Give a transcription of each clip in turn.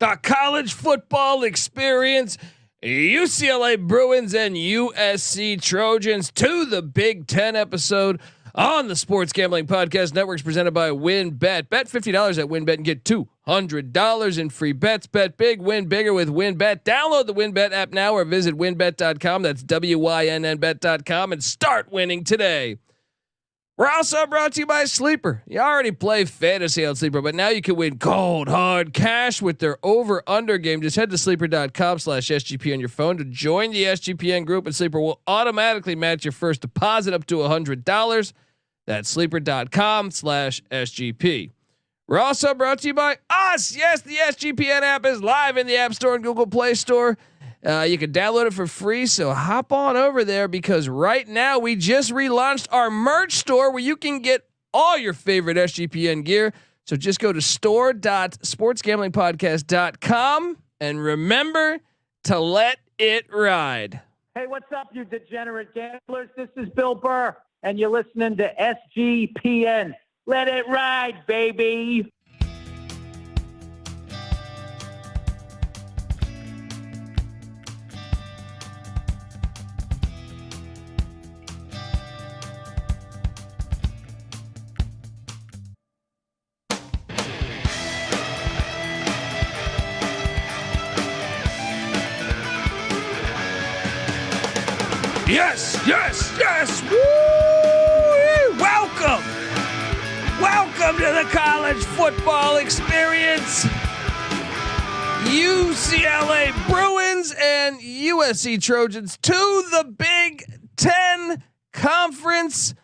A college football experience. UCLA Bruins and USC Trojans to the Big Ten episode on the Sports Gambling Podcast Networks presented by WynnBET. Bet $50 at WynnBET and get $200 in free bets. Bet big, win bigger with WynnBET. Download the WynnBET app now or visit wynnbet.com. That's WYNNBet.com and start winning today. We're also brought to you by Sleeper. You already play fantasy on Sleeper, but now you can win cold hard cash with their over under game. Just head to sleeper.com/SGP on your phone to join the SGPN group, and Sleeper will automatically match your first deposit up to $100. That's sleeper.com/SGP. We're also brought to you by us. Yes, the SGPN app is live in the App Store and Google Play Store. You can download it for free, so hop on over there because right now we just relaunched our merch store where you can get all your favorite SGPN gear. So just go to store.sportsgamblingpodcast.com and remember to let it ride. Hey, what's up, you degenerate gamblers? This is Bill Burr, and you're listening to SGPN. Let it ride, baby. Yes, yes, yes. Woo! Welcome to the college football experience. UCLA Bruins and USC Trojans to the Big Ten Conference.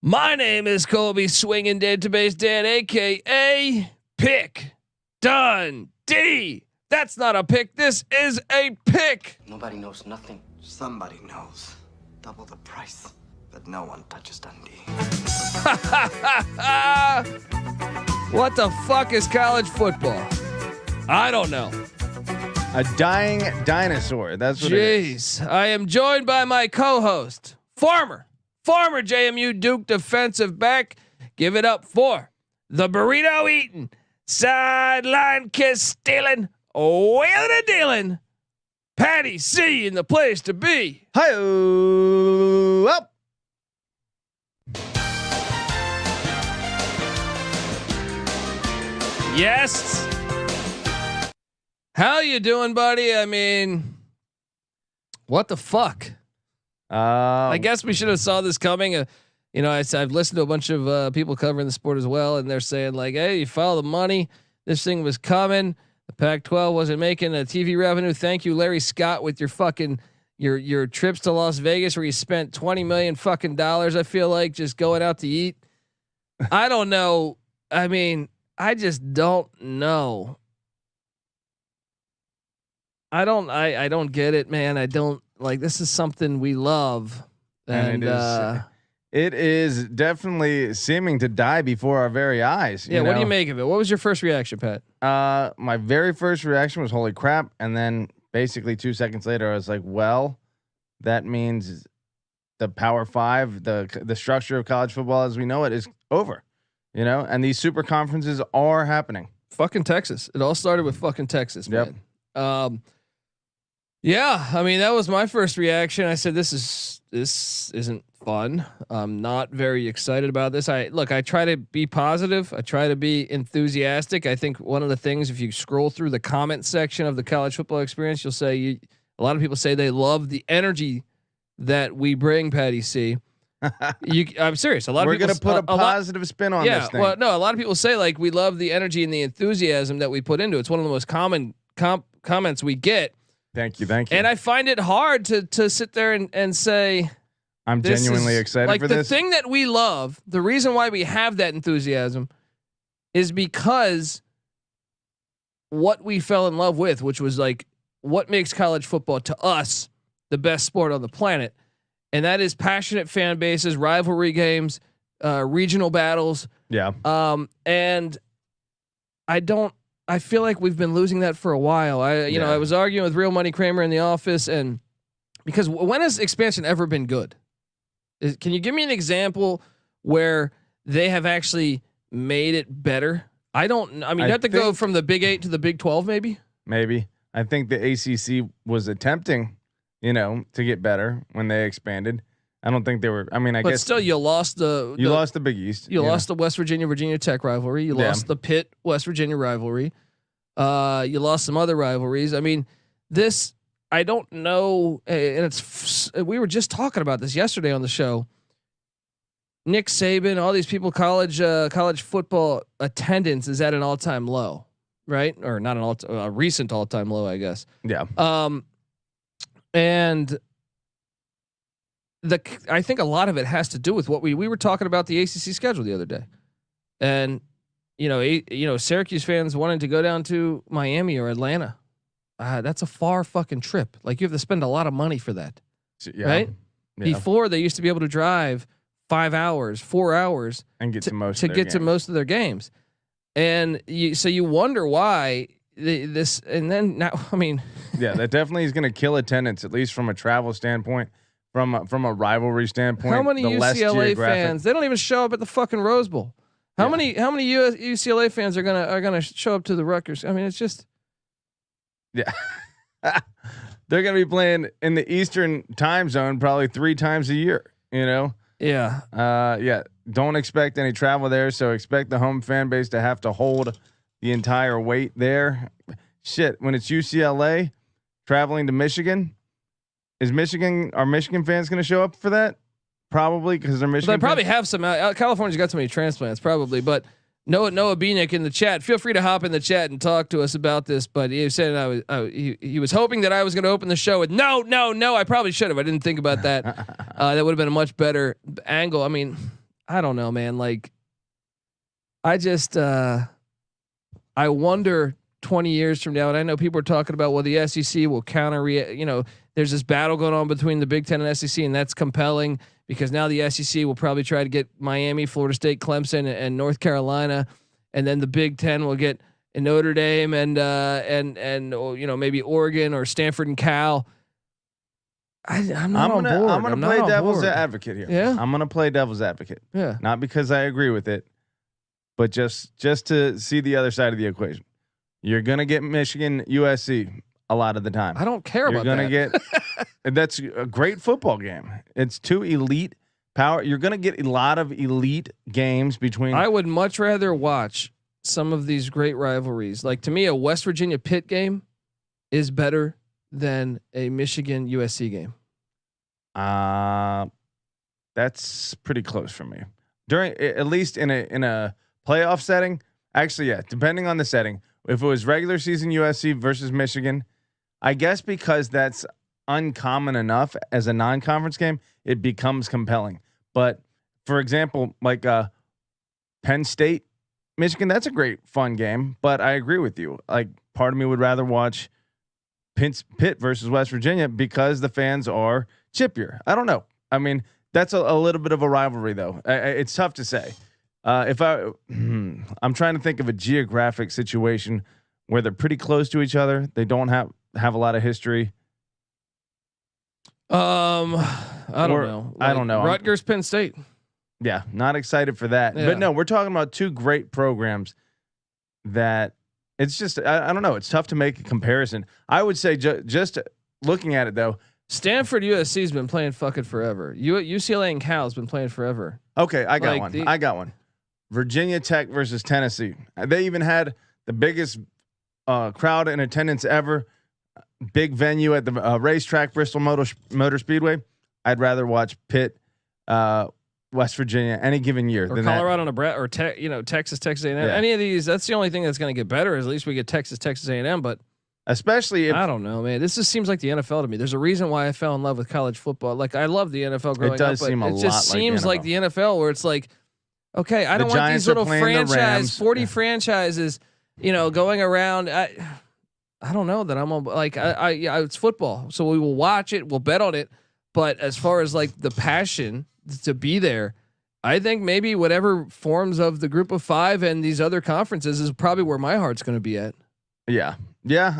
My name is Colby Swinging Database Dan, aka Pick Dundee. That's not a pick. This is a pick. Nobody knows nothing. Somebody knows. Double the price, but no one touches Dundee. What the fuck is college football? I don't know. A dying dinosaur. That's what it is. Jeez. I am joined by my co-host, former JMU Duke defensive back. Give it up for the burrito eating, sideline kiss stealing, wheeling and dealing, Patty C in the place to be. Hi-oh, up. Yes. How you doing, buddy? I mean, what the fuck? I guess we should have saw this coming. I've listened to a bunch of people covering the sport as well, and they're saying like, "Hey, you follow the money. This thing was coming. The Pac-12 wasn't making a TV revenue. Thank you, Larry Scott, with your fucking your trips to Las Vegas where you spent $20 million fucking dollars. I feel like just going out to eat. I don't know. I mean, I just don't know. I don't get it, man. I don't like. This is something we love, and it is definitely seeming to die before our very eyes. Yeah. What do you make of it? What was your first reaction, Pat? My very first reaction was holy crap, and then basically 2 seconds later, I was like, well, that means the Power Five, the structure of college football as we know it, is over. And these super conferences are happening. Fucking Texas. It all started with fucking Texas, man. Yep. Yeah, I mean, that was my first reaction. I said, this isn't fun. I'm not very excited about this. I try to be positive. I try to be enthusiastic. I think one of the things, if you scroll through the comment section of the college football experience, you'll say a lot of people say they love the energy that we bring, Patty C. I'm serious. A lot We're of people gonna put a positive spin on this thing. Well, no, a lot of people say like we love the energy and the enthusiasm that we put into it. It's one of the most common comments we get. Thank you. And I find it hard to sit there and say I'm genuinely excited like for this. The thing that we love, the reason why we have that enthusiasm is because what we fell in love with, which was like what makes college football to us the best sport on the planet. And that is passionate fan bases, rivalry games, regional battles. Yeah. And I feel like we've been losing that for a while. I was arguing with Real Money Kramer in the office, and because when has expansion ever been good? Can you give me an example where they have actually made it better? I mean, you have to go from the Big 8 to the Big 12, maybe. Maybe. I think the ACC was attempting, to get better when they expanded. I don't think they were. I mean, I guess still, you lost lost the Big East. You lost the West Virginia Tech rivalry. You lost the Pitt West Virginia rivalry. You lost some other rivalries. I mean, this I don't know, and we were just talking about this yesterday on the show. Nick Saban, all these people, college football attendance is at an all-time low, right? Or not a recent all-time low, I guess. Yeah. And I think a lot of it has to do with what we were talking about the ACC schedule the other day, and Syracuse fans wanting to go down to Miami or Atlanta. That's a far fucking trip. Like you have to spend a lot of money for that, right? Yeah. Before they used to be able to drive 5 hours, 4 hours, and get to most of their games, and you wonder why this. And then now, I mean, yeah, that definitely is going to kill attendance, at least from a travel standpoint. From a rivalry standpoint, how many UCLA fans? They don't even show up at the fucking Rose Bowl. How many UCLA fans are gonna show up to the Rutgers? I mean, it's just they're gonna be playing in the Eastern time zone probably 3 times a year. Yeah. Don't expect any travel there, so expect the home fan base to have to hold the entire weight there. Shit, when it's UCLA traveling to Michigan. Are Michigan fans going to show up for that? Probably because they're Michigan. They probably have some. California's got so many transplants, probably. But Noah Beanick in the chat. Feel free to hop in the chat and talk to us about this. But he said he was hoping that I was going to open the show with no. I probably should have. I didn't think about that. That would have been a much better angle. I mean, I don't know, man. Like, I just I wonder 20 years from now, and I know people are talking about, well, the SEC will there's this battle going on between the Big Ten and SEC, and that's compelling because now the SEC will probably try to get Miami, Florida State, Clemson, and North Carolina, and then the Big Ten will get Notre Dame and maybe Oregon or Stanford and Cal. I'm gonna play devil's advocate here. Yeah, I'm gonna play devil's advocate. Yeah, not because I agree with it, but just to see the other side of the equation. You're gonna get Michigan, USC. A lot of the time, I don't care about that. You're gonna get. That's a great football game. It's 2 elite power. You're gonna get a lot of elite games between. I would much rather watch some of these great rivalries. Like to me, a West Virginia Pitt game is better than a Michigan USC game. That's pretty close for me. During at least in a playoff setting. Actually, yeah, depending on the setting. If it was regular season USC versus Michigan. I guess because that's uncommon enough as a non-conference game, it becomes compelling. But for example, like Penn State, Michigan, that's a great fun game. But I agree with you. Like part of me would rather watch Pitt versus West Virginia because the fans are chippier. I don't know. I mean, that's a little bit of a rivalry though. It's tough to say. I'm trying to think of a geographic situation where they're pretty close to each other. They don't have a lot of history. I don't know. I don't know. Rutgers, Penn State. Yeah, not excited for that. Yeah. But no, we're talking about 2 great programs that it's just I don't know. It's tough to make a comparison. I would say just looking at it though, Stanford USC has been playing fucking forever. UCLA and Cal has been playing forever. Okay, I got one. Virginia Tech versus Tennessee. They even had the biggest crowd in attendance ever. Big venue at the racetrack, Bristol Motor Speedway. I'd rather watch Pitt, West Virginia, any given year or than Colorado, Nebraska, or Texas A&M. Yeah. Any of these, that's the only thing that's going to get better. Is at least we get Texas A&M. But especially if, I don't know, man. This just seems like the NFL to me. There's a reason why I fell in love with college football. Like I love the NFL growing up. It does seem a lot. It just seems like the NFL where it's like, okay, I don't want these little 40 franchises, going around. I don't know that I'm like it's football, so we will watch it, we'll bet on it. But as far as like the passion to be there, I think maybe whatever forms of the Group of 5 and these other conferences is probably where my heart's going to be at. Yeah.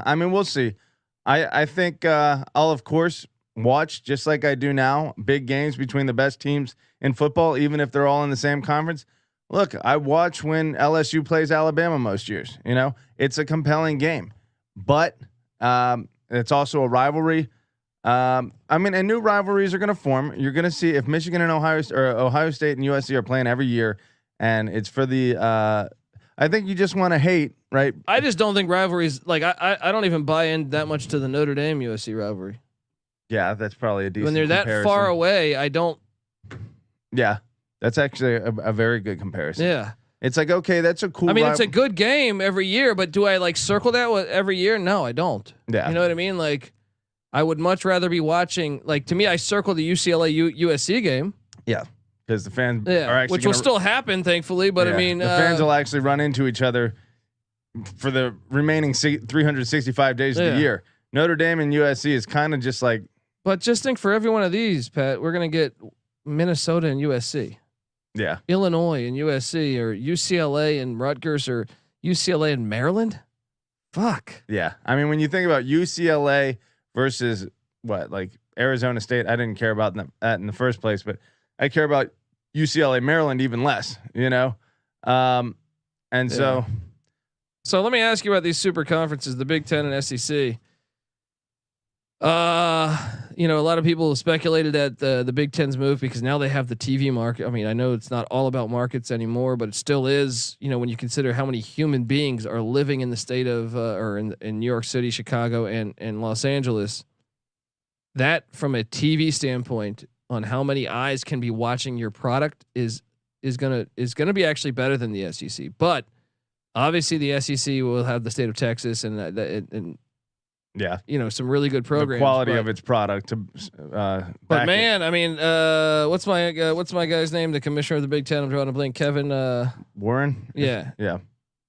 I mean, we'll see. I think I'll of course watch just like I do now, big games between the best teams in football, even if they're all in the same conference. look, I watch when LSU plays Alabama most years. You know, it's a compelling game, but it's also a rivalry. I mean, and new rivalries are going to form. You're going to see if Michigan and Ohio State and USC are playing every year, and it's for the. I think you just want to hate, right? I just don't think rivalries like I don't even buy in that much to the Notre Dame USC rivalry. Yeah, that's probably a decent. When they're comparison. that far away, I don't. Yeah, that's actually a very good comparison. Yeah, it's like, okay, that's a cool. I mean, it's a good game every year, but do I like circle that every year? No, I don't. Yeah, you know what I mean. Like, I would much rather be watching. Like, to me, I circle the UCLA USC game. Yeah, because the fans are actually which will still happen, thankfully. But I mean, the fans will actually run into each other for the remaining 365 days of the year. Notre Dame and USC is kind of just like. But just think, for every one of these, Pat, we're gonna get Minnesota and USC. Yeah. Illinois and USC, or UCLA and Rutgers, or UCLA and Maryland. Fuck. Yeah. I mean, when you think about UCLA versus what, like Arizona State, I didn't care about that in the first place, but I care about UCLA, Maryland even less, you know? So let me ask you about these super conferences, the Big Ten and SEC. You know, a lot of people speculated that the Big Ten's move because now they have the TV market. I mean, I know it's not all about markets anymore, but it still is. You know, when you consider how many human beings are living in the state of or in New York City, Chicago, and Los Angeles, that from a TV standpoint on how many eyes can be watching your product is gonna be actually better than the SEC. But obviously, the SEC will have the state of Texas and yeah, you know, some really good programs. The quality of its product to. But man, I mean, what's my guy's name? The commissioner of the Big Ten. I'm drawing a blank. Kevin Warren. Yeah, yeah.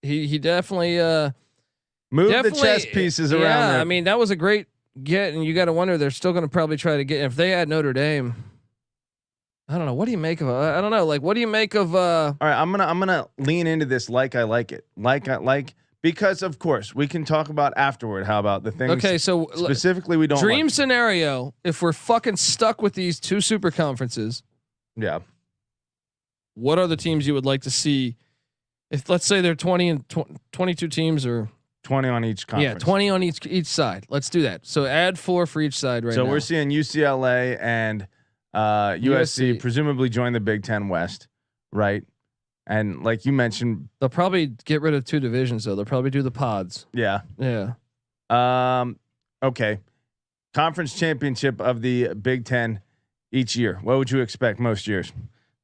He definitely moved the chess pieces around. Yeah, there. I mean that was a great get, and you got to wonder they're still going to probably try to get. If they had Notre Dame, I don't know. What do you make of? I don't know. Like, what do you make of? All right, I'm gonna lean into this like I like it. Because of course we can talk about afterward. How about the things? Okay, so specifically we don't dream scenario. If we're fucking stuck with these two super conferences, yeah. What are the teams you would like to see? If let's say they're 20 and 22 teams, or 20 on each conference. Yeah, 20 on each side. Let's do that. So add 4 for each side right now. So we're seeing UCLA and USC presumably join the Big Ten West, right? And like you mentioned, they'll probably get rid of 2 divisions though. They'll probably do the pods. Yeah. Yeah. Okay. Conference championship of the Big Ten each year. What would you expect most years?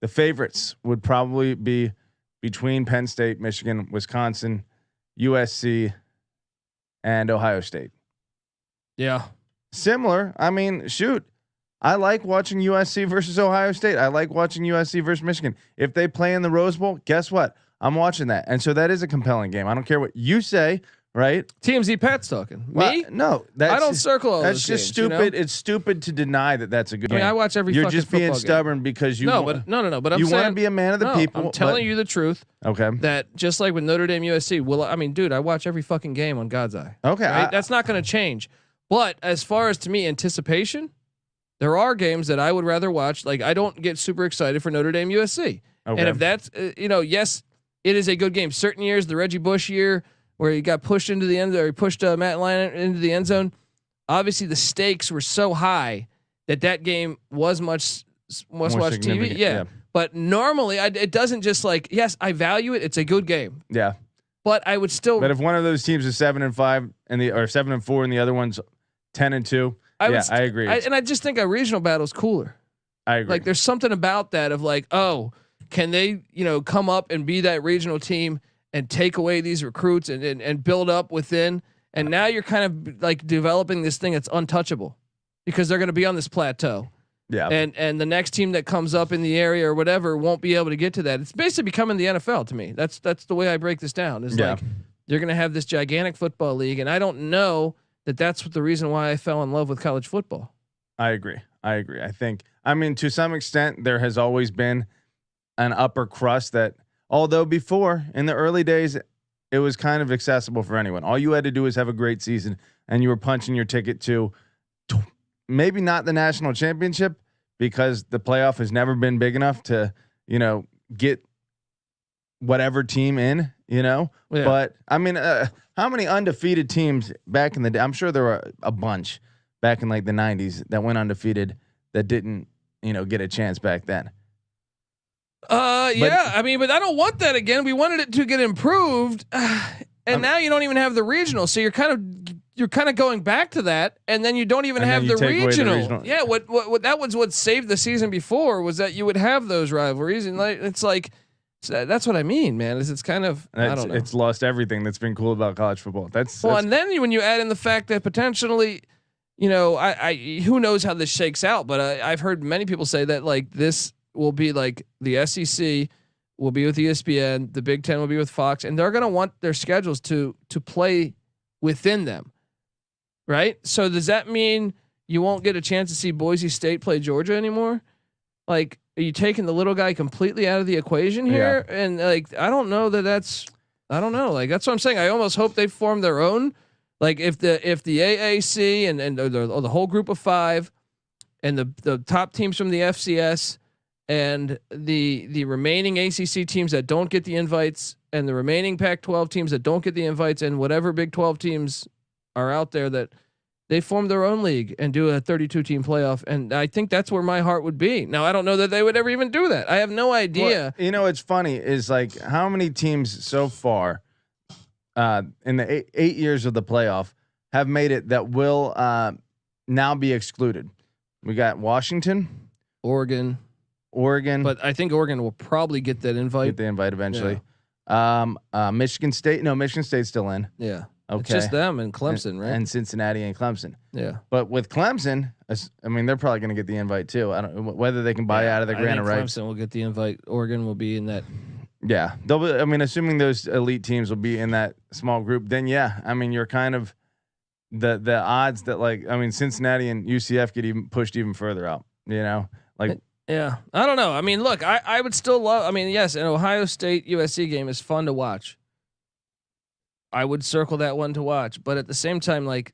The favorites would probably be between Penn State, Michigan, Wisconsin, USC, and Ohio State. Yeah. Similar. I mean, shoot. I like watching USC versus Ohio State. I like watching USC versus Michigan. If they play in the Rose Bowl, guess what? I'm watching that. And so that is a compelling game. I don't care what you say, right? TMZ Pat's talking. Well, Me? No. I don't circle all That's those just games, stupid. You know? It's stupid to deny that that's a good game. I watch every You're fucking just being football stubborn because you No, but I'm you saying, want to be a man of the people. I'm telling you the truth. Okay. That just like with Notre Dame USC, well, I mean, dude, I watch every fucking game on God's eye. Okay. Right? That's not going to change. But as far as to me, anticipation, there are games that I would rather watch. Like I don't get super excited for Notre Dame USC. Okay. And if that's, yes, it is a good game. Certain years, the Reggie Bush year where he got pushed into the end, or he pushed Matt Lyon into the end zone. Obviously, the stakes were so high that game was much watch TV. Yeah. But normally, it doesn't just like, yes, I value it. It's a good game. Yeah. But I would still. But if one of those teams is 7-5 or 7-4 and the other one's 10-2. I agree. I just think a regional battle is cooler. I agree. Like there's something about that of like, oh, can they, come up and be that regional team and take away these recruits and build up within? And now you're kind of like developing this thing that's untouchable because they're going to be on this plateau. Yeah. And the next team that comes up in the area or whatever won't be able to get to that. It's basically becoming the NFL to me. That's the way I break this down. Is like you're going to have this gigantic football league, and I don't know that's the reason why I fell in love with college football. I agree. I mean, to some extent, there has always been an upper crust that, although before in the early days, it was kind of accessible for anyone. All you had to do was have a great season, and you were punching your ticket to maybe not the national championship because the playoff has never been big enough to, get whatever team in, Yeah. But I mean, how many undefeated teams back in the day? I'm sure there were a bunch back in like the 90s that went undefeated that didn't, get a chance back then. Yeah. I mean, but I don't want that again. We wanted it to get improved, and now you don't even have the regional. So you're kind of going back to that, and then you don't even have the regional. Yeah. What that was what saved the season before was that you would have those rivalries, and it's like. So that's what I mean, man. It's kind of I don't know. It's lost everything that's been cool about college football. And then when you add in the fact that potentially, I who knows how this shakes out, but I've heard many people say that like this will be like the SEC will be with ESPN, the Big Ten will be with Fox, and they're gonna want their schedules to play within them, right? So does that mean you won't get a chance to see Boise State play Georgia anymore? Like. Are you taking the little guy completely out of the equation here? Yeah. And like, I don't know. I don't know. Like, that's what I'm saying. I almost hope they form their own. Like if the AAC and the whole group of 5 and the top teams from the FCS and the remaining ACC teams that don't get the invites and the remaining Pac-12 teams that don't get the invites and whatever Big 12 teams are out there that they form their own league and do a 32 team playoff. And I think that's where my heart would be. Now, I don't know that they would ever even do that. I have no idea. Well, it's funny is like how many teams so far in the 8 years of the playoff have made it that will now be excluded. We got Washington, Oregon, but I think Oregon will probably get that invite. Get the invite eventually. Yeah. Michigan State. No, Michigan State's still in. Yeah. Okay. It's just them and Clemson, right? And Cincinnati and Clemson. Yeah. But with Clemson, I mean, they're probably going to get the invite too. I don't know whether they can buy out of the grant rights. Clemson will get the invite. Oregon will be in that. Yeah. They'll be, I mean, assuming those elite teams will be in that small group, then yeah, I mean, you're kind of the odds that like, I mean, Cincinnati and UCF get even pushed even further out, like. Yeah. I don't know. I mean, look, I would still love, I mean, yes, an Ohio State USC game is fun to watch. I would circle that one to watch, but at the same time, like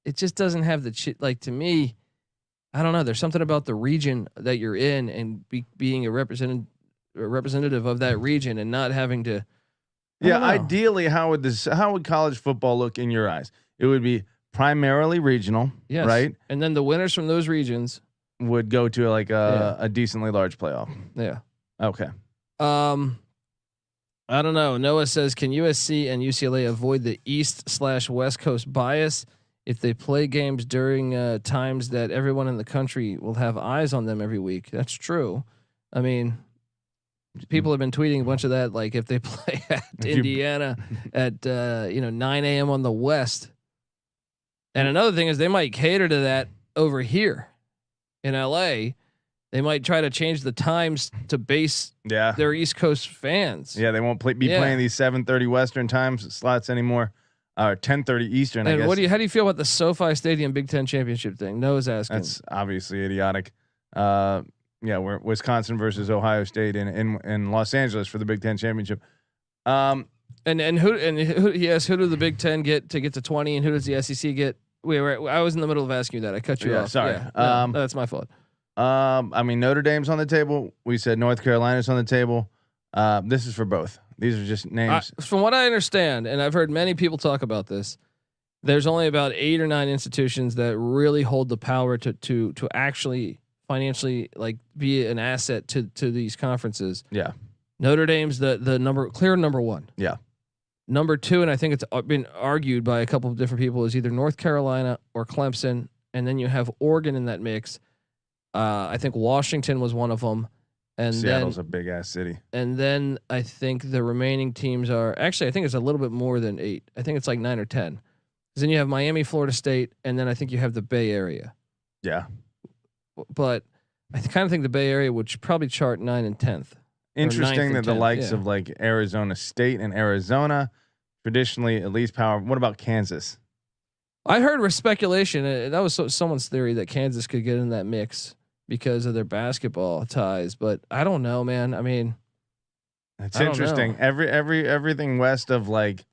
it just doesn't have the like to me. I don't know. There's something about the region that you're in and being a representative of that region and not having to. Yeah. Ideally, how would college football look in your eyes? It would be primarily regional, yes, right? And then the winners from those regions would go to like a decently large playoff. Yeah. Okay. I don't know. Noah says, can USC and UCLA avoid the East/West Coast bias if they play games during times that everyone in the country will have eyes on them every week? That's true. I mean, people have been tweeting a bunch of that. Like if they play at Indiana at 9 a.m. on the West. And another thing is they might cater to that over here in LA. They might try to change the times to base their East Coast fans. Yeah, they won't be playing these 7:30 Western time slots anymore, or 10:30 Eastern. And I guess. How do you feel about the SoFi Stadium Big Ten championship thing? Noah's asking. That's obviously idiotic. We're Wisconsin versus Ohio State in Los Angeles for the Big Ten championship. And who yes, who do the Big Ten get to 20, and who does the SEC get? I was in the middle of asking you that. I cut you off. Sorry. Yeah, no, that's my fault. I mean, Notre Dame's on the table. We said North Carolina's on the table. This is for both. These are just names. From what I understand, and I've heard many people talk about this, there's only about 8 or 9 institutions that really hold the power to actually financially like be an asset to these conferences. Yeah. Notre Dame's the clear number 1. Yeah. Number 2, and I think it's been argued by a couple of different people, is either North Carolina or Clemson, and then you have Oregon in that mix. I think Washington was one of them, and Seattle's a big ass city. And then I think the remaining teams are actually I think it's a little bit more than 8. I think it's like 9 or 10. Then you have Miami, Florida State, and then I think you have the Bay Area. Yeah, but I kind of think the Bay Area would probably chart 9 and 10th. Interesting that the likes of like Arizona State and Arizona traditionally at least power. What about Kansas? I heard speculation. That was someone's theory that Kansas could get in that mix because of their basketball ties, but I don't know, man. I mean, it's interesting. Everything west of like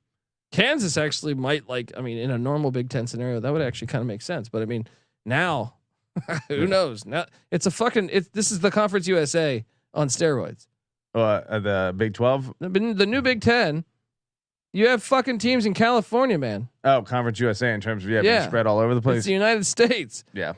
Kansas actually might in a normal Big Ten scenario, that would actually kind of make sense. But I mean, now who knows? Now this is the Conference USA on steroids. The Big 12. The new Big Ten. You have fucking teams in California, man. Oh, Conference USA in terms of being spread all over the place. It's the United States. Yeah.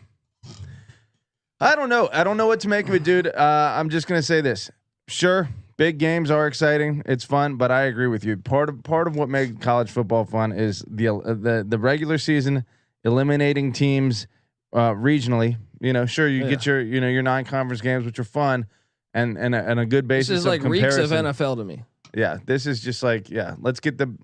I don't know. I don't know what to make of it, dude. I'm just gonna say this. Sure, big games are exciting. It's fun, but I agree with you. Part of what makes college football fun is the regular season, eliminating teams regionally. You know, sure you get your your non-conference games, which are fun, and a good basis. This is of like comparison. reeks of NFL to me. Yeah, this is just like let's get the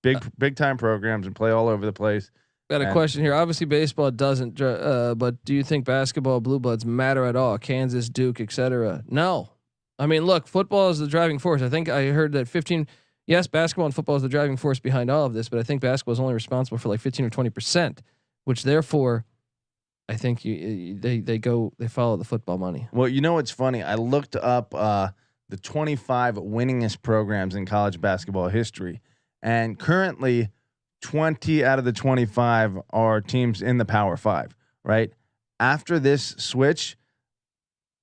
big time programs and play all over the place. Got a question here. Obviously, baseball doesn't, but do you think basketball blue bloods matter at all? Kansas, Duke, etc. No, I mean, look, football is the driving force. I think I heard that 15. Yes, basketball and football is the driving force behind all of this, but I think basketball is only responsible for like 15 or 20%, which therefore, I think they follow the football money. Well, you know what's funny? I looked up the 25 winningest programs in college basketball history, and currently 20 out of the 25 are teams in the Power 5, right? After this switch,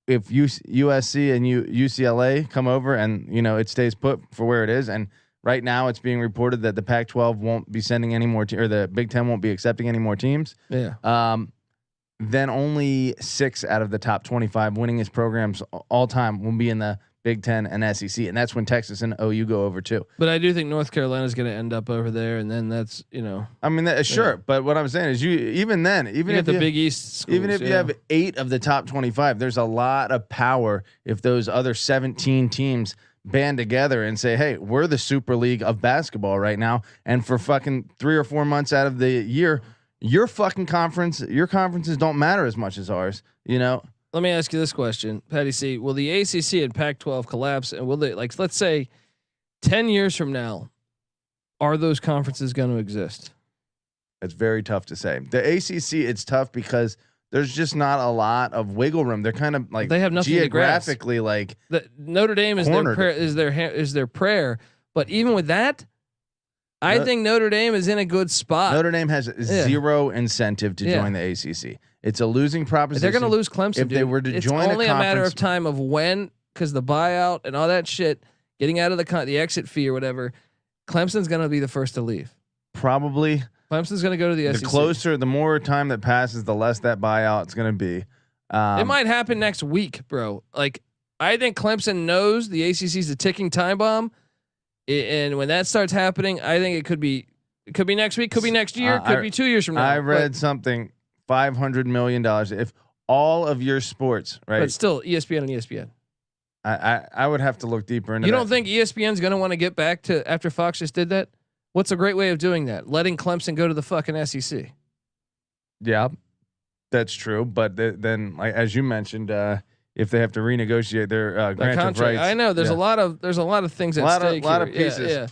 if USC and UCLA come over and it stays put for where it is, and right now it's being reported that the Pac-12 won't be sending any more or the Big Ten won't be accepting any more teams. Yeah. Then only 6 out of the top 25 winningest programs all time will be in the Big Ten and SEC, and that's when Texas and OU go over too. But I do think North Carolina is going to end up over there, and then that's I mean, sure, but what I'm saying is, even if the Big East schools, even if you have 8 of the top 25, there's a lot of power if those other 17 teams band together and say, "Hey, we're the Super League of basketball right now," and for fucking 3 or 4 months out of the year, your conferences don't matter as much as ours, Let me ask you this question, Patty C. Will the ACC and Pac-12 collapse, and will they, let's say 10 years from now, are those conferences going to exist? It's very tough to say. The ACC, it's tough because there's just not a lot of wiggle room. They're kind of like they have nothing geographically to like Notre Dame is their prayer, but even with that, I think Notre Dame is in a good spot. Notre Dame has zero incentive to join the ACC. It's a losing proposition. They're going to lose Clemson. If they were to join, it's only a matter of time of when, because the buyout and all that shit, getting out of the exit fee or whatever, Clemson's going to be the first to leave. Probably. Clemson's going to go to the SEC. The more time that passes, the less that buyout's going to be. It might happen next week, bro. Like, I think Clemson knows the ACC's a ticking time bomb, and when that starts happening, I think it could be next week, could be next year, could be 2 years from now. I read something. $500 million if all of your sports, right? But still, ESPN and ESPN. I would have to look deeper into. You don't think ESPN's going to want to get back to after Fox just did that? What's a great way of doing that? Letting Clemson go to the fucking SEC. Yeah, that's true. But then, like as you mentioned, if they have to renegotiate their grant of rights, I know there's a lot of things at stake. A lot of pieces. Yeah.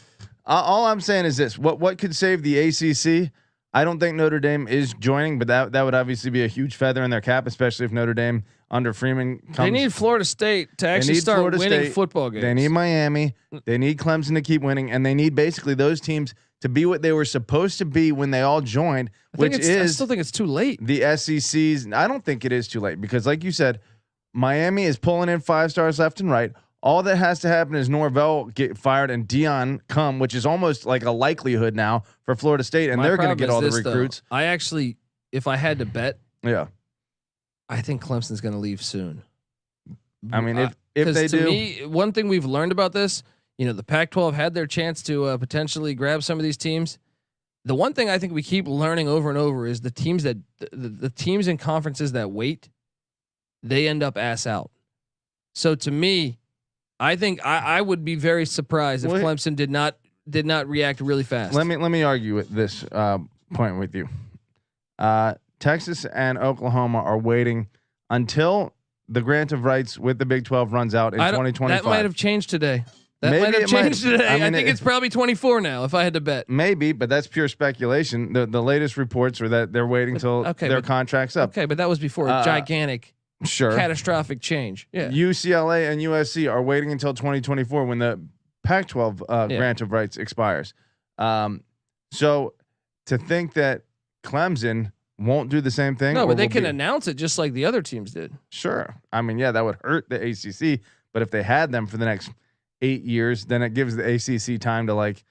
All I'm saying is this: what could save the ACC? I don't think Notre Dame is joining, but that would obviously be a huge feather in their cap, especially if Notre Dame under Freeman comes. They need Florida State to actually start winning football games. They need Miami. They need Clemson to keep winning, and they need basically those teams to be what they were supposed to be when they all joined, I still think it's too late. The SEC's. I don't think it is too late because, like you said, Miami is pulling in 5 stars left and right. All that has to happen is Norvell get fired and Dion come, which is almost like a likelihood now for Florida State, and they're going to get all the recruits. Though, I actually, if I had to bet, I think Clemson's going to leave soon. I mean, if they do, me, one thing we've learned about this, the Pac-12 had their chance to potentially grab some of these teams. The one thing I think we keep learning over and over is the teams that the teams and conferences that wait, they end up ass out. So to me, I think I would be very surprised if Clemson did not react really fast. Let me argue with this point with you. Texas and Oklahoma are waiting until the grant of rights with the Big 12 runs out in 2025. That might have changed today. I think it's probably 24 now, if I had to bet. Maybe, but that's pure speculation. The latest reports are that they're waiting till their contract's up. Okay, but that was before a gigantic. Sure. Catastrophic change. Yeah. UCLA and USC are waiting until 2024 when the Pac-12 grant of rights expires. So to think that Clemson won't do the same thing. No, but they can announce it just like the other teams did. Sure. I mean, that would hurt the ACC, But if they had them for the next 8 years, then it gives the ACC time to like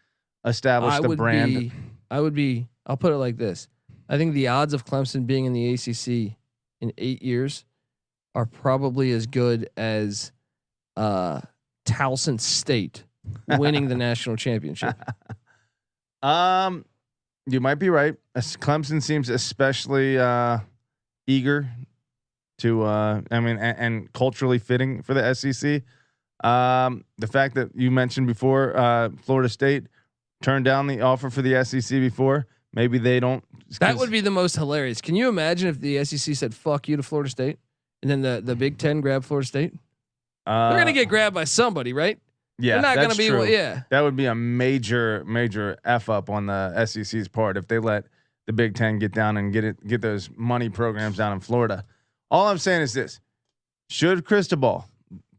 establish the brand. I'll put it like this. I think the odds of Clemson being in the ACC in 8 years are probably as good as Towson State winning the national championship. You might be right. Clemson seems especially eager to, and culturally fitting for the SEC. The fact that you mentioned before, Florida State turned down the offer for the SEC before. Maybe they don't. That would be the most hilarious. Can you imagine if the SEC said "fuck you" to Florida State, and then the Big Ten grabbed Florida State? They're gonna get grabbed by somebody, right? Yeah, they're not gonna be. True. Yeah, that would be a major f up on the SEC's part if they let the Big Ten get down and get those money programs down in Florida. All I'm saying is this: should Cristobal,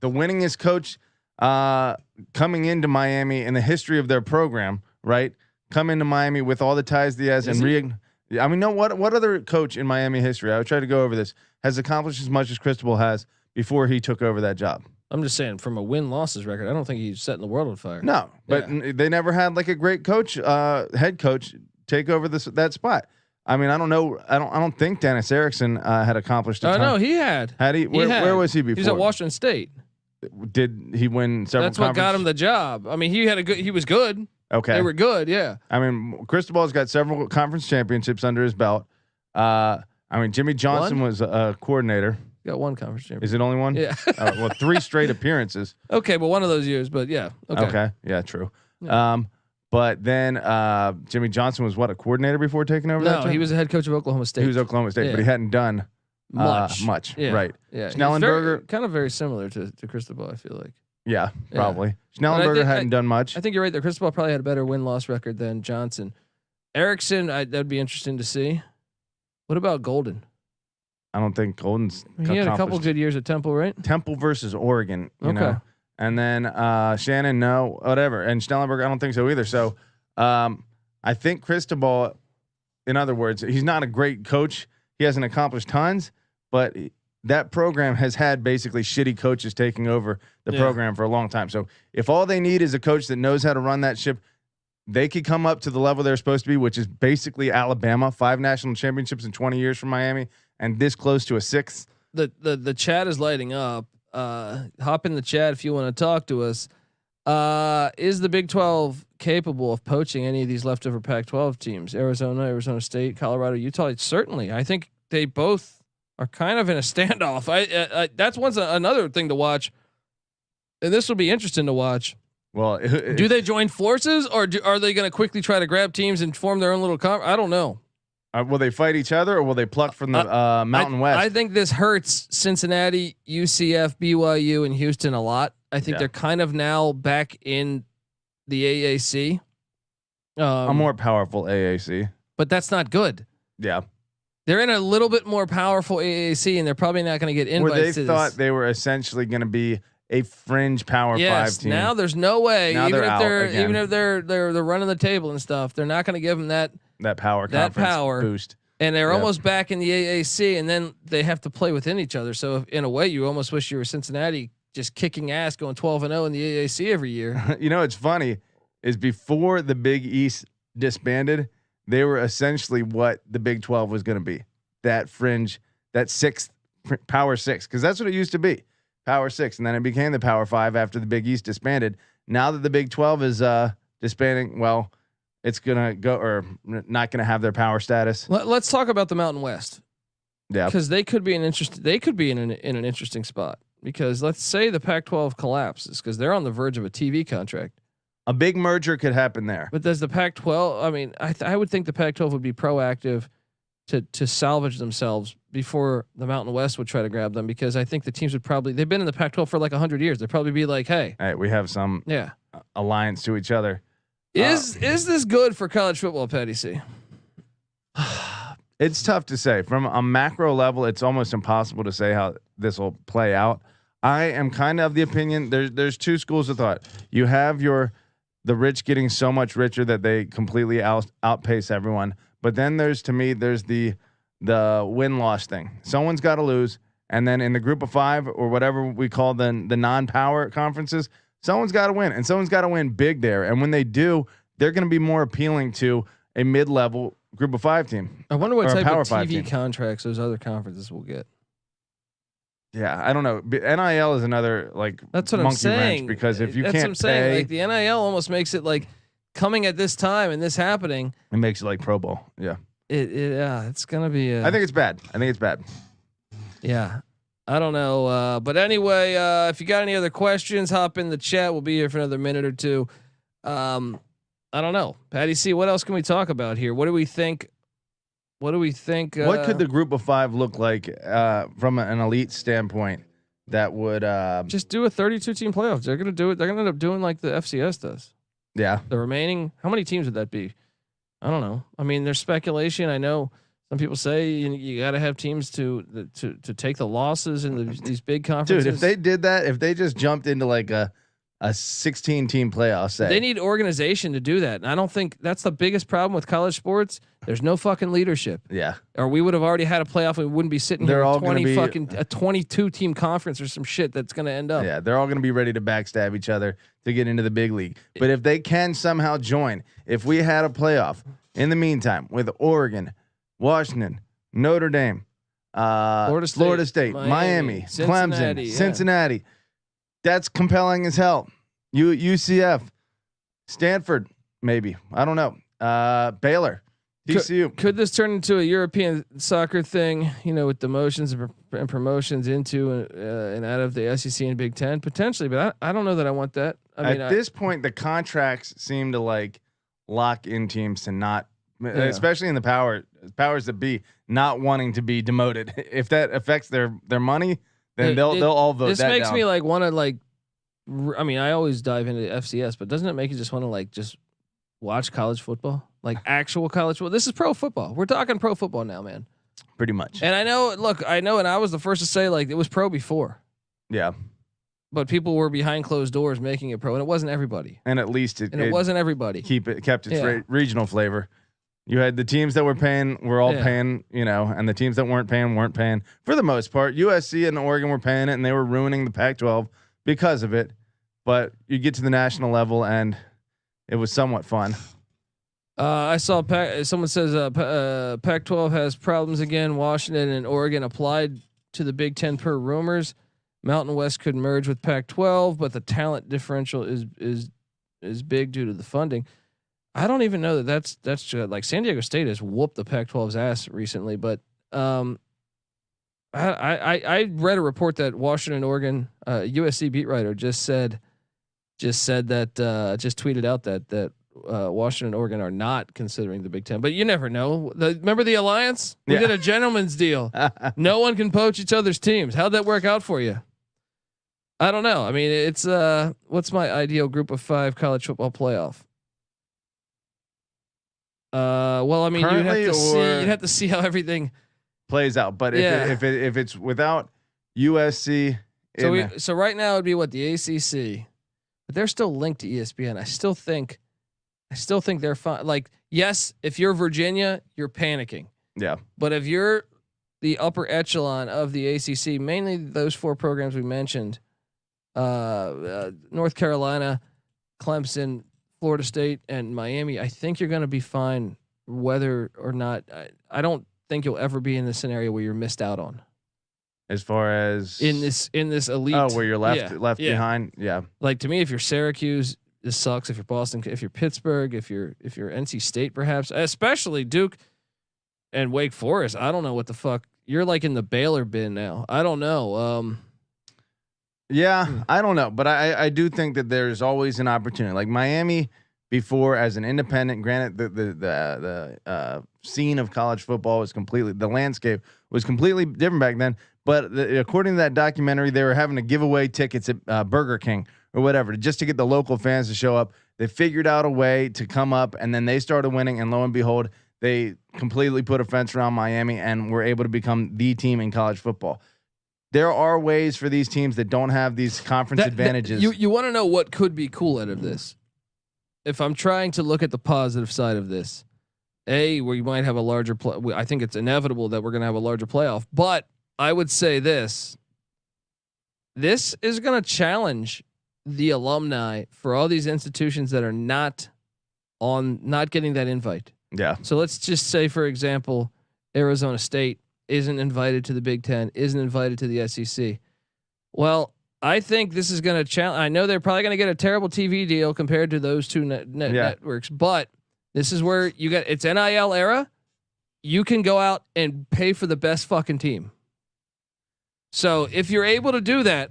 the winningest coach coming into Miami in the history of their program, right? Come into Miami with all the ties he has what other coach in Miami history? I would try to go over this has accomplished as much as Cristobal has before he took over that job. I'm just saying, from a win-losses record, I don't think he's setting the world on fire. No, but they never had like a great coach, head coach, take over that spot. I mean, I don't know. I don't think Dennis Erickson had accomplished. No, he had. Had he? Where was he before? He was at Washington State. Did he win several? That's what got him the job. I mean, he was good. Okay, they were good. Yeah. I mean, Cristobal's got several conference championships under his belt. Jimmy Johnson was a coordinator. Got one conference championship. Is it only one? Yeah. 3 straight appearances. Okay, but one of those years. But yeah. Okay. Yeah, true. Yeah. But then Jimmy Johnson was a coordinator before taking over? No, he was the head coach of Oklahoma State. He was Oklahoma State, but he hadn't done much. Yeah. Right. Yeah. Schnellenberger, kind of very similar to Cristobal, I feel like. Yeah, probably. Schnellenberger hadn't done much. I think you're right there. Cristobal probably had a better win-loss record than Johnson. Erickson, that'd be interesting to see. What about Golden? I don't think Golden's. He had a couple good years at Temple, right? Temple versus Oregon, you know. And then Shannon, no, whatever. And Schnellenberger, I don't think so either. So I think Cristobal, in other words, he's not a great coach. He hasn't accomplished tons, but that program has had basically shitty coaches taking over the program for a long time. So if all they need is a coach that knows how to run that ship, they could come up to the level they're supposed to be, which is basically Alabama, 5 national championships in 20 years from Miami, and this close to a 6th. The chat is lighting up. Hop in the chat if you want to talk to us. Is the Big 12 capable of poaching any of these leftover Pac-12 teams? Arizona State, Colorado, Utah? Certainly. I think they both are kind of in a standoff. That's another thing to watch, and this will be interesting to watch. Well, do they join forces, or are they going to quickly try to grab teams and form their own little? I don't know. Will they fight each other, or will they pluck from the Mountain West? I think this hurts Cincinnati, UCF, BYU, and Houston a lot. I think they're kind of now back in the AAC. A more powerful AAC, but that's not good. Yeah. They're in a little bit more powerful AAC, and they're probably not going to get invites. Where they thought they were essentially going to be a fringe Power 5 team. Now there's no way. Now even if they're running the table and stuff, they're not going to give them that power boost. And they're almost back in the AAC, and then they have to play within each other. So in a way, you almost wish you were Cincinnati, just kicking ass, going 12-0 in the AAC every year. You know, it's funny is before the Big East disbanded, they were essentially what the Big 12 was going to be. That fringe, that 6th Power 6, because that's what it used to be, Power 6, and then it became the Power 5 after the Big East disbanded. Now that the Big 12 is disbanding, well, it's gonna go or not gonna have their power status. Let's talk about the Mountain West. Yeah, because they could be in an interesting spot. Because let's say the Pac-12 collapses because they're on the verge of a TV contract. A big merger could happen there. But does the Pac-12? I mean, I would think the Pac-12 would be proactive to salvage themselves before the Mountain West would try to grab them, because I think the teams would they've been in the Pac-12 for like 100 years. They'd probably be like, hey, we have some alliance to each other. Is this good for college football, Patty C? It's tough to say. From a macro level, it's almost impossible to say how this will play out. I am kind of the opinion there's 2 schools of thought. You have the rich getting so much richer that they completely outpace everyone. But then there's the win-loss thing. Someone's got to lose, And then in the group of 5 or whatever we call the non-power conferences, someone's got to win, and someone's got to win big there. And when they do, they're going to be more appealing to a mid-level group of 5 team. I wonder what type Power of 5 TV team. contracts those other conferences will get. Yeah, I don't know. NIL is another like That's what I'm monkey saying. wrench because if you That's what I'm can't saying. pay, Like the NIL almost makes it like coming at this time and this happening. it makes it like Pro Bowl. Yeah, It's gonna be. I think it's bad. Yeah, I don't know. But anyway, if you got any other questions, hop in the chat. We'll be here for another minute or two. I don't know, Patty C. What else can we talk about here? What do we think? What What could the group of 5 look like from an elite standpoint that would just do a 32 team playoffs? They're gonna do it. They're gonna end up doing like the FCS does. Yeah. The remaining, how many teams would that be? I don't know. I mean, there's speculation. I know some people say you got to have teams to take the losses in these big conferences. Dude, if they did that, if they just jumped into like a 16 team playoff, they need organization to do that. And I don't think that's the biggest problem with college sports. There's no fucking leadership. Yeah. Or we would have already had a playoff. And we wouldn't be sitting They're here all with gonna be a 22 team conference or some shit that's going to end up. Yeah, they're all going to be ready to backstab each other to get into the big league. But if they can somehow join, if we had a playoff in the meantime with Oregon, Washington, Notre Dame, Florida State, Miami, Clemson, Cincinnati, that's compelling as hell. UCF, Stanford, maybe. I don't know. Baylor, TCU. Could this turn into a European soccer thing? You know, with demotions and promotions into and out of the SEC and Big Ten potentially, but I don't know that I want that. I mean, at this point, the contracts seem to like lock in teams to not, especially in the powers that be, not wanting to be demoted. If that affects their money, then they'll all vote. This that makes down. me like want to like. I mean, I always dive into the FCS, but doesn't it make you just want to like just watch college football, like actual college football? This is pro football. We're talking pro football now, man. Pretty much. And I know, and I was the first to say like it was pro before. Yeah. But people were behind closed doors making it pro, and it wasn't everybody. And at least it wasn't everybody. Kept its regional flavor. You had the teams that were paying, paying, and the teams that weren't paying for the most part. USC and Oregon were paying it, and they were ruining the Pac-12 because of it. But you get to the national level, and it was somewhat fun. I saw someone says Pac-12 has problems again. Washington and Oregon applied to the Big Ten per rumors. Mountain West could merge with Pac-12, but the talent differential is big due to the funding. I don't even know that's like San Diego State has whooped the Pac-12's ass recently, but I read a report that Washington, Oregon, USC beat writer just tweeted out that Washington and Oregon are not considering the Big Ten, but you never know. Remember the alliance? We did a gentleman's deal. No one can poach each other's teams. How'd that work out for you? I don't know. I mean, it's what's my ideal group of 5 college football playoff? Well, I mean, you'd have to see how everything plays out. But if it's without USC, so right now it'd be what, the ACC, but they're still linked to ESPN. I still think they're fine. Like, yes, if you're Virginia, you're panicking. Yeah. But if you're the upper echelon of the ACC, mainly those 4 programs we mentioned, North Carolina, Clemson, Florida State, and Miami, I think you're going to be fine whether or not. I don't think you'll ever be in the scenario where you're missed out on. As far as in this elite, where you're left behind. Yeah. Like, to me, if you're Syracuse, this sucks. If you're Boston, if you're Pittsburgh, if you're NC State, perhaps, especially Duke and Wake Forest, I don't know what the fuck. You're like in the Baylor bin now. I don't know. I don't know, but I do think that there's always an opportunity. Like Miami before, as an independent, granted the scene of college football was the landscape was completely different back then. But according to that documentary, they were having to give away tickets at Burger King or whatever just to get the local fans to show up. They figured out a way to come up, and then they started winning. And lo and behold, they completely put a fence around Miami and were able to become the team in college football. There are ways for these teams that don't have these conference advantages. You want to know what could be cool out of this? If I'm trying to look at the positive side of this, where you might have a larger I think it's inevitable that we're going to have a larger playoff, but I would say this. This is going to challenge the alumni for all these institutions that are not getting that invite. Yeah. So let's just say, for example, Arizona State isn't invited to the Big Ten, isn't invited to the SEC. Well, I think this is going to challenge. I know they're probably going to get a terrible TV deal compared to those two networks, but this is where you get it's NIL era. You can go out and pay for the best fucking team. So if you're able to do that,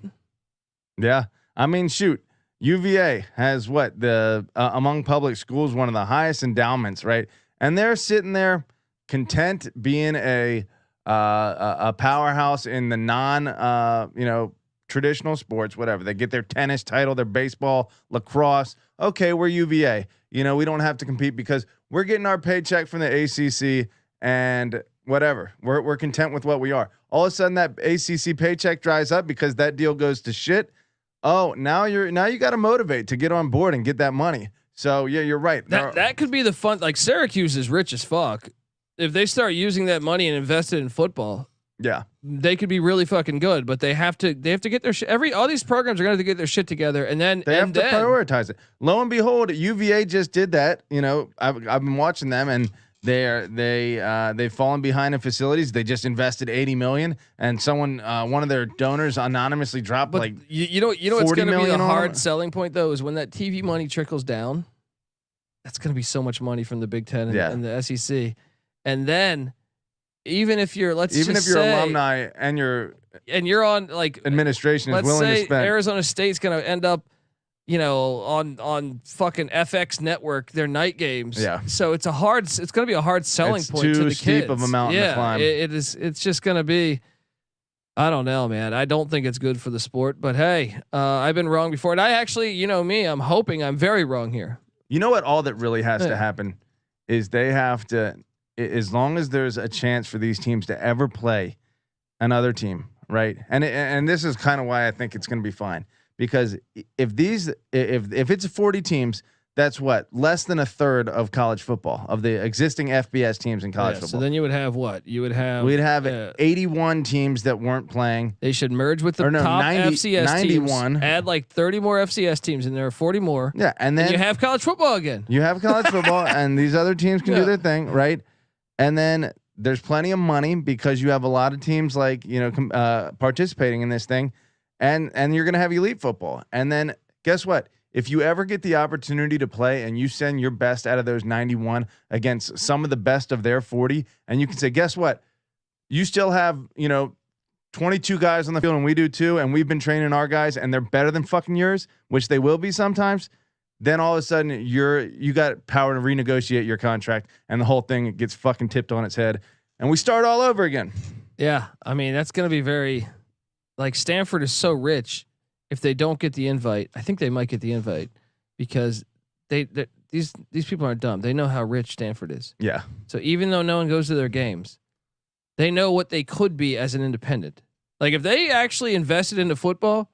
yeah, I mean, shoot, UVA has what the among public schools one of the highest endowments, right? And they're sitting there content being a powerhouse in the non traditional sports, whatever. They get their tennis title, their baseball, lacrosse. Okay, we're UVA. We don't have to compete because we're getting our paycheck from the ACC and whatever. We're content with what we are. All of a sudden, that ACC paycheck dries up because that deal goes to shit. Oh, now you got to motivate to get on board and get that money. So yeah, you're right. That could be the fun. Like Syracuse is rich as fuck. If they start using that money and invest it in football, yeah, they could be really fucking good. But they have to get their shit. All these programs are going to get their shit together, and then they have to prioritize it. Lo and behold, UVA just did that. I've been watching them, and they've fallen behind in facilities. They just invested $80 million, and someone, one of their donors, anonymously dropped but like you know what's going to be the hard them. selling point though is when that TV money trickles down. That's going to be so much money from the Big Ten and the SEC, and then even if you're alumni and you're on like administration is willing to spend. Arizona State's going to end up on fucking FX network, their night games. Yeah. So it's going to be a hard selling point to the kids. Too steep of a mountain to climb. It is. It's just going to be, I don't know, man. I don't think it's good for the sport, but hey, I've been wrong before. And I actually, me, I'm hoping I'm very wrong here. You know what? All that really has to happen is they have to, as long as there's a chance for these teams to ever play another team. Right. And this is kind of why I think it's going to be fine. Because if it's 40 teams, that's what less than a third of college football of the existing FBS teams in college football. So then you would have what? We'd have 81 teams that weren't playing. They should merge with the top FCS 91. teams. Add like 30 more FCS teams, and there are 40 more. Yeah, and then you have college football again. You have college football, and these other teams can do their thing, right? And then there's plenty of money because you have a lot of teams like participating in this thing. And you're going to have elite football. And then guess what? If you ever get the opportunity to play and you send your best out of those 91 against some of the best of their 40, and you can say, guess what? You still have, 22 guys on the field and we do too. And we've been training our guys and they're better than fucking yours, which they will be sometimes. Then all of a sudden you got power to renegotiate your contract and the whole thing gets fucking tipped on its head and we start all over again. Yeah. I mean, that's going to be very, like Stanford is so rich. If they don't get the invite, I think they might get the invite because these people aren't dumb. They know how rich Stanford is. Yeah. So even though no one goes to their games, they know what they could be as an independent. Like if they actually invested into football,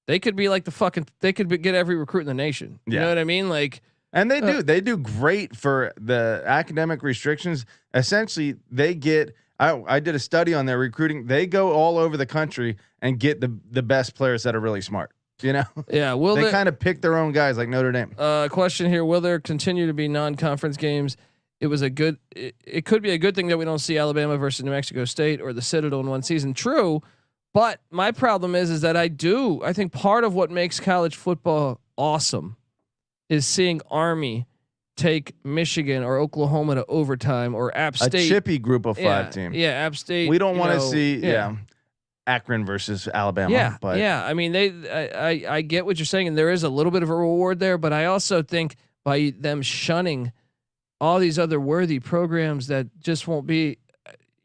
they could be like get every recruit in the nation. You know what I mean? Like, and they do great for the academic restrictions. Essentially they get, I did a study on their recruiting. They go all over the country and get the best players that are really smart. Yeah. Will they kind of pick their own guys like Notre Dame? Question here: will there continue to be non-conference games? It could be a good thing that we don't see Alabama versus New Mexico State or the Citadel in one season. True, but my problem is that I think part of what makes college football awesome is seeing Army take Michigan or Oklahoma to overtime or App State. A chippy group of 5 team. Yeah, App State. We don't want to see Akron versus Alabama. Yeah, but I mean, I get what you're saying, and there is a little bit of a reward there, but I also think by them shunning all these other worthy programs that just won't be,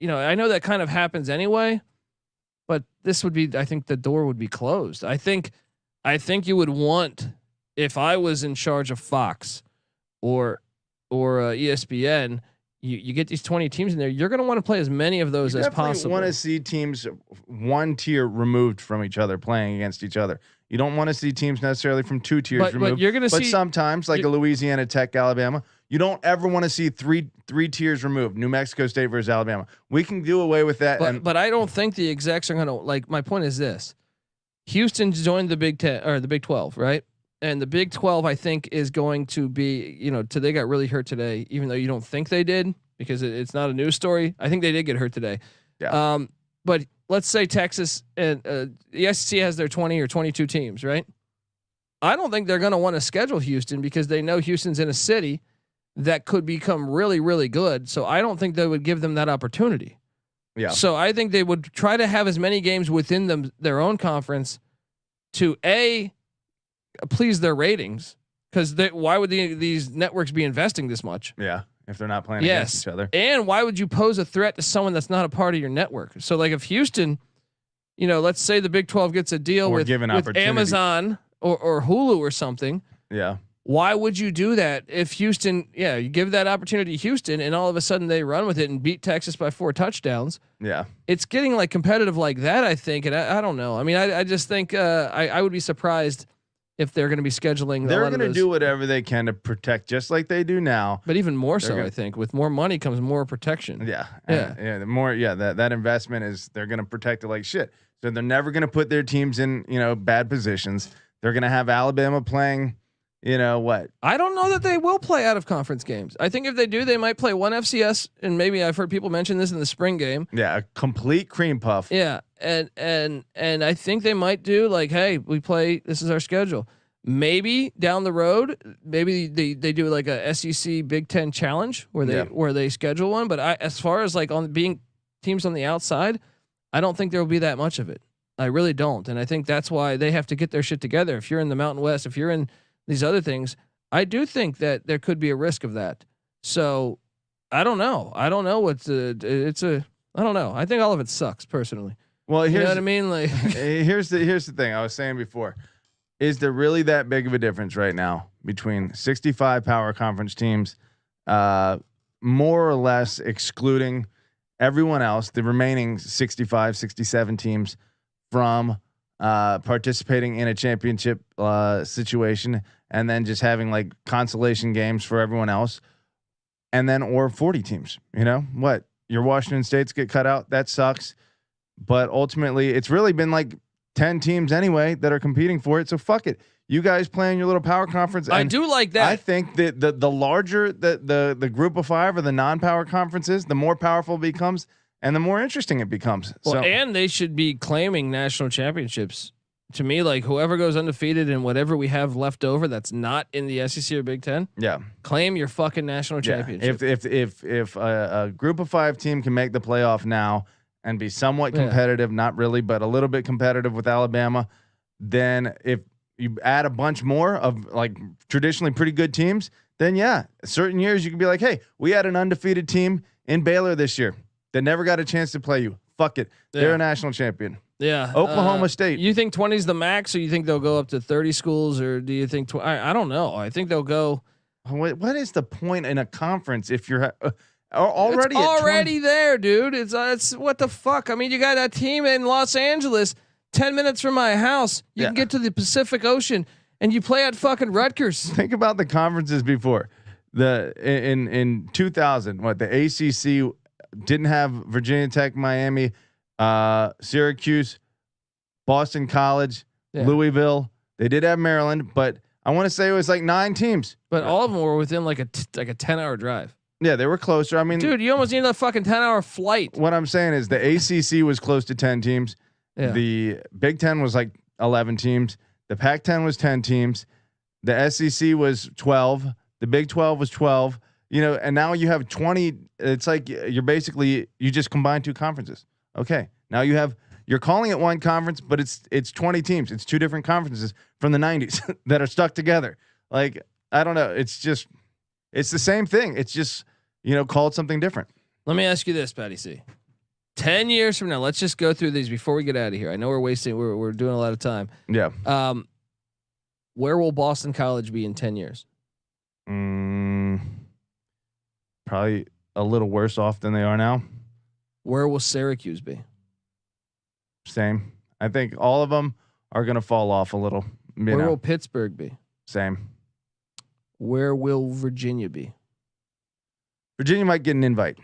I know that kind of happens anyway, but this would be, I think the door would be closed. I think you would want, if I was in charge of Fox or ESPN, you get these 20 teams in there. You're going to want to play as many of those as possible. You want to see teams one tier removed from each other playing against each other. You don't want to see teams necessarily from 2 tiers removed. But you're going to see. But sometimes, like a Louisiana Tech, Alabama, You don't ever want to see three tiers removed. New Mexico State versus Alabama. We can do away with that. But I don't think the execs are going to like. My point is this: Houston joined the Big 10 or the Big 12, right? And the Big 12, I think, is going to be, they got really hurt today, even though you don't think they did because it's not a news story. I think they did get hurt today. Yeah. But let's say Texas and the SEC has their 20 or 22 teams, right? I don't think they're going to want to schedule Houston because they know Houston's in a city that could become really, really good. So I don't think they would give them that opportunity. Yeah. So I think they would try to have as many games within their own conference to please their ratings, because why would these networks be investing this much? Yeah, if they're not playing against each other. And why would you pose a threat to someone that's not a part of your network? So like if Houston, let's say the Big 12 gets a deal with Amazon or Hulu or something. Yeah. Why would you do that if Houston? Yeah, you give that opportunity to Houston, and all of a sudden they run with it and beat Texas by 4 touchdowns. Yeah, it's getting like competitive like that, I think, and I don't know. I mean, I just think I would be surprised if they're going to be scheduling. They're going to do whatever they can to protect, just like they do now. But even more so, I think, with more money comes more protection. Yeah, yeah. The more, that investment is they're going to protect it like shit. So they're never going to put their teams in bad positions. They're going to have Alabama playing. What? I don't know that they will play out of conference games. I think if they do, they might play one FCS, and maybe I've heard people mention this in the spring game. Yeah, a complete cream puff. Yeah, and I think they might do like, hey, we play. This is our schedule. Maybe down the road, maybe they do like a SEC Big 10 challenge where they schedule one. But as far as like on being teams on the outside, I don't think there will be that much of it. I really don't, and I think that's why they have to get their shit together. If you're in the Mountain West, if you're in these other things, I do think that there could be a risk of that. So I don't know. I don't know I don't know. I think all of it sucks personally. Well, you know what I mean? Like here's the thing I was saying before. Is there really that big of a difference right now between 65 power conference teams, more or less excluding everyone else, the remaining 65, 67 teams from participating in a championship situation, and then just having like consolation games for everyone else, and then or 40 teams? What your Washington States get cut out? That sucks. But ultimately, it's really been like 10 teams anyway that are competing for it. So fuck it. You guys play in your little power conference. I do like that. I think that the larger the group of 5 or the non-power conferences, the more powerful it becomes and the more interesting it becomes. Well, and they should be claiming national championships. To me, like whoever goes undefeated and whatever we have left over that's not in the SEC or Big 10, claim your fucking national championship. If a group of 5 team can make the playoff now and be somewhat competitive, not really, but a little bit competitive with Alabama, then if you add a bunch more of like traditionally pretty good teams, then certain years you can be like, hey, we had an undefeated team in Baylor this year that never got a chance to play you. Fuck it. They're a national champion. Yeah. Oklahoma State. You think 20 is the max, or you think they'll go up to 30 schools, or do you think I don't know. I think they'll go. What is the point in a conference if you're already it's already there, dude? It's what the fuck? I mean, you got that team in Los Angeles, 10 minutes from my house. You can get to the Pacific Ocean and you play at fucking Rutgers. Think about the conferences before. In 2000, the ACC didn't have Virginia Tech, Miami, Syracuse, Boston College, Louisville. They did have Maryland, but I want to say it was like 9 teams. But all of them were within like a 10-hour drive. Yeah, they were closer. I mean, dude, you almost need a fucking 10-hour flight. What I'm saying is the ACC was close to 10 teams. Yeah. The Big 10 was like 11 teams. The Pac-10 was 10 teams. The SEC was 12. The Big 12 was 12. And now you have 20. It's like you just combine 2 conferences. Okay, now you're calling it one conference, but it's 20 teams. It's 2 different conferences from the 90s that are stuck together. Like, I don't know. It's the same thing. It's just, called something different. Let me ask you this, Patty C. 10 years from now, let's just go through these before we get out of here. I know we're doing a lot of time. Yeah. Where will Boston College be in 10 years? Probably a little worse off than they are now. Where will Syracuse be? Same. I think all of them are going to fall off a little. Where will Pittsburgh be? Same. Where will Virginia be? Virginia might get an invite,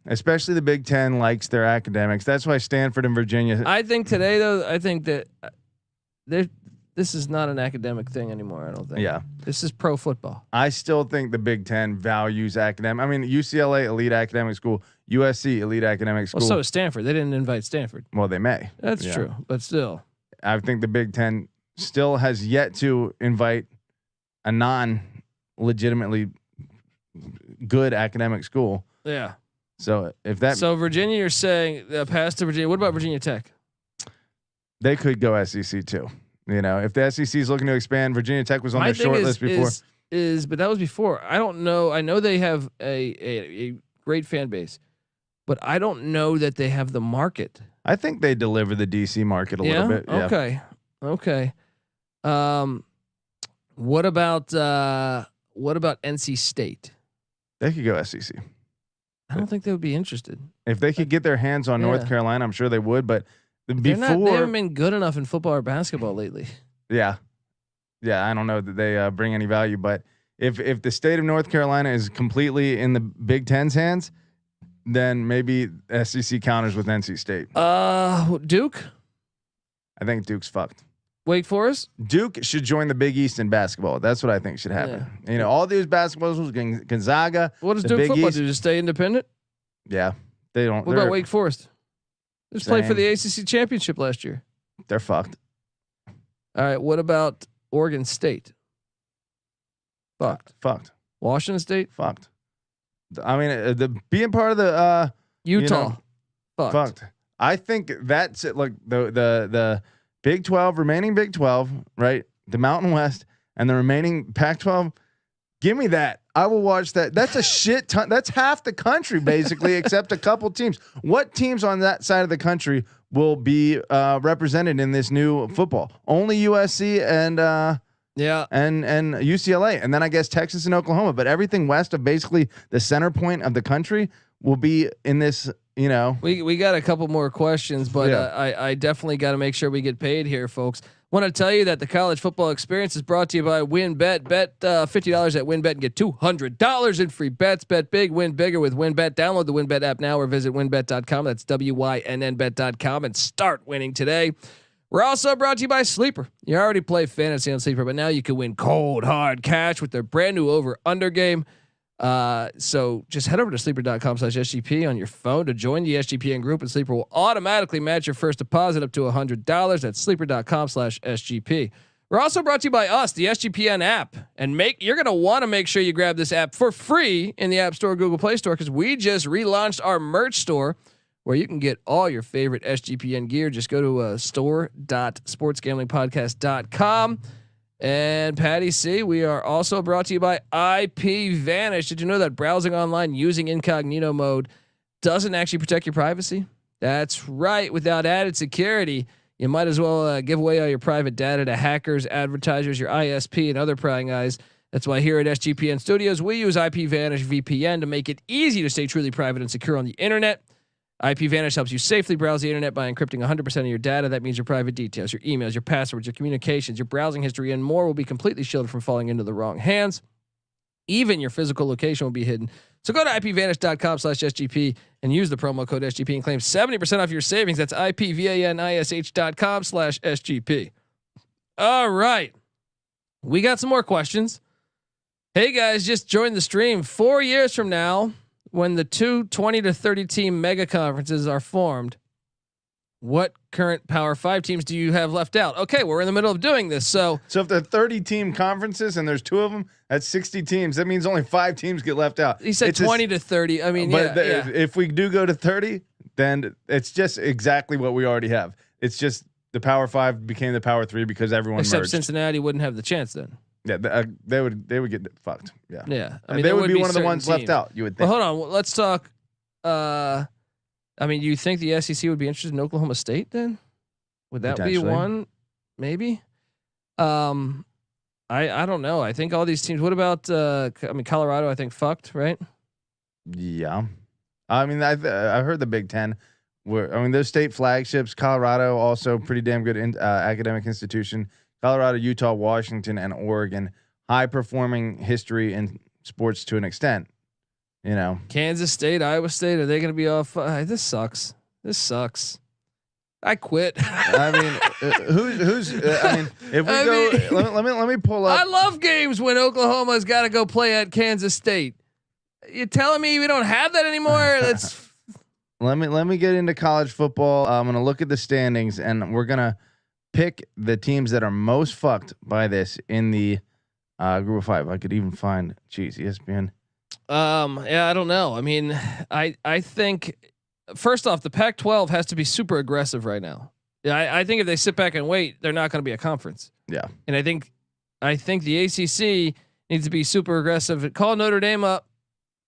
especially the Big Ten likes their academics. That's why Stanford and Virginia. I think today, though, I think that this is not an academic thing anymore. I don't think. Yeah. This is pro football. I still think the Big Ten values academic. I mean, UCLA, elite academic school. USC, elite academic school. Well, so is Stanford. They didn't invite Stanford. Well, they may. That's true, but still. I think the Big Ten still has yet to invite a non-legitimately good academic school. Yeah. So if that, so Virginia, you're saying pass to Virginia. What about Virginia Tech? they could go SEC too. You know, if the SEC is looking to expand, Virginia Tech was on their short list before. But that was before. I don't know. I know they have a great fan base, but I don't know that they have the market. I think they deliver the DC market a little bit. Yeah. Okay. Okay. What about NC State? They could go SEC. I don't think they would be interested. If they could get their hands on North Carolina, I'm sure they would. But they haven't been good enough in football or basketball lately. Yeah. I don't know that they bring any value. But if the state of North Carolina is completely in the Big Ten's hands, then maybe SEC counters with NC State. Duke. I think Duke's fucked. Wake Forest. Duke should join the Big East in basketball. That's what I think should happen. Yeah. You know, all these basketball schools, Gonzaga. What does Duke Big football East, do? Just stay independent? Yeah, they don't. What about Wake Forest? Just played for the ACC championship last year. They're fucked. All right. What about Oregon State? Fucked. Fucked. Washington State. Fucked. I mean, the being part of the Utah. Fucked. I think that's it. Like the Big 12, remaining Big 12, right? The Mountain West and the remaining Pac-12. Give me that. I will watch that. That's a shit ton. That's half the country basically, except a couple teams. What teams on that side of the country will be represented in this new football? Only USC and and UCLA, and then I guess Texas and Oklahoma. But everything west of basically the center point of the country will be in this. You know, we got a couple more questions, but I definitely got to make sure we get paid here, folks. Want to tell you that the college football experience is brought to you by WinBet. Bet $50 at WinBet and get $200 in free bets. Bet big, win bigger with WinBet. Download the WinBet app now or visit winbet.com. That's WYNNBet.com and start winning today. We're also brought to you by Sleeper. You already play fantasy on Sleeper, but now you can win cold hard cash with their brand new over/under game. So just head over to sleeper.com/SGP on your phone to join the SGPN group, and Sleeper will automatically match your first deposit up to $100. That's sleeper.com/SGP. We're also brought to you by us, the SGPN app, and you're going to want to make sure you grab this app for free in the App Store, Google Play Store, because we just relaunched our merch store where you can get all your favorite SGPN gear. Just go to store.sportsgamblingpodcast.com. And Patty C, we are also brought to you by IP Vanish. Did you know that browsing online using incognito mode doesn't actually protect your privacy? That's right. Without added security, you might as well give away all your private data to hackers, advertisers, your ISP, and other prying eyes. That's why here at SGPN Studios, we use IP Vanish VPN to make it easy to stay truly private and secure on the internet. IP Vanish helps you safely browse the internet by encrypting 100% of your data. That means your private details, your emails, your passwords, your communications, your browsing history, and more will be completely shielded from falling into the wrong hands. Even your physical location will be hidden. So go to ipvanish.com/SGP and use the promo code SGP and claim 70% off your savings. That's ipvanish.com/SGP. All right. We got some more questions. Hey guys, just joined the stream. 4 years from now, when the two 20 to 30 team mega conferences are formed, what current Power 5 teams do you have left out? Okay, we're in the middle of doing this. So if there are 30 team conferences and there's 2 of them, that's 60 teams. That means only 5 teams get left out. He said 20 to 30. I mean, if we do go to 30, then it's just exactly what we already have. It's just the Power 5 became the Power 3 because everyone except merged. Cincinnati wouldn't have the chance then. Yeah, they would get fucked. Yeah. Yeah. I mean, they would be one of the ones teams left out. You would think. Well, hold on. Let's talk. I mean, you think the SEC would be interested in Oklahoma State then? Would that be one? Maybe. I don't know. I think all these teams. What about? Colorado. I think fucked, right? Yeah. I mean, I heard the Big Ten. There's state flagships. Colorado also pretty damn good academic institution. Colorado, Utah, Washington, and Oregon, high performing history in sports to an extent. You know, Kansas State, Iowa State, are they going to be off? This sucks. This sucks. I quit. I mean, who's? I mean, if we let me pull up. I love games when Oklahoma's got to go play at Kansas State. You're telling me we don't have that anymore? That's. Let me get into college football. I'm gonna look at the standings, and we're gonna pick the teams that are most fucked by this in the group of 5. I could even find ESPN. Yeah, I don't know. I mean, I think first off, the Pac-12 has to be super aggressive right now. Yeah, I think if they sit back and wait, they're not going to be a conference. Yeah, and I think the ACC needs to be super aggressive. Call Notre Dame up.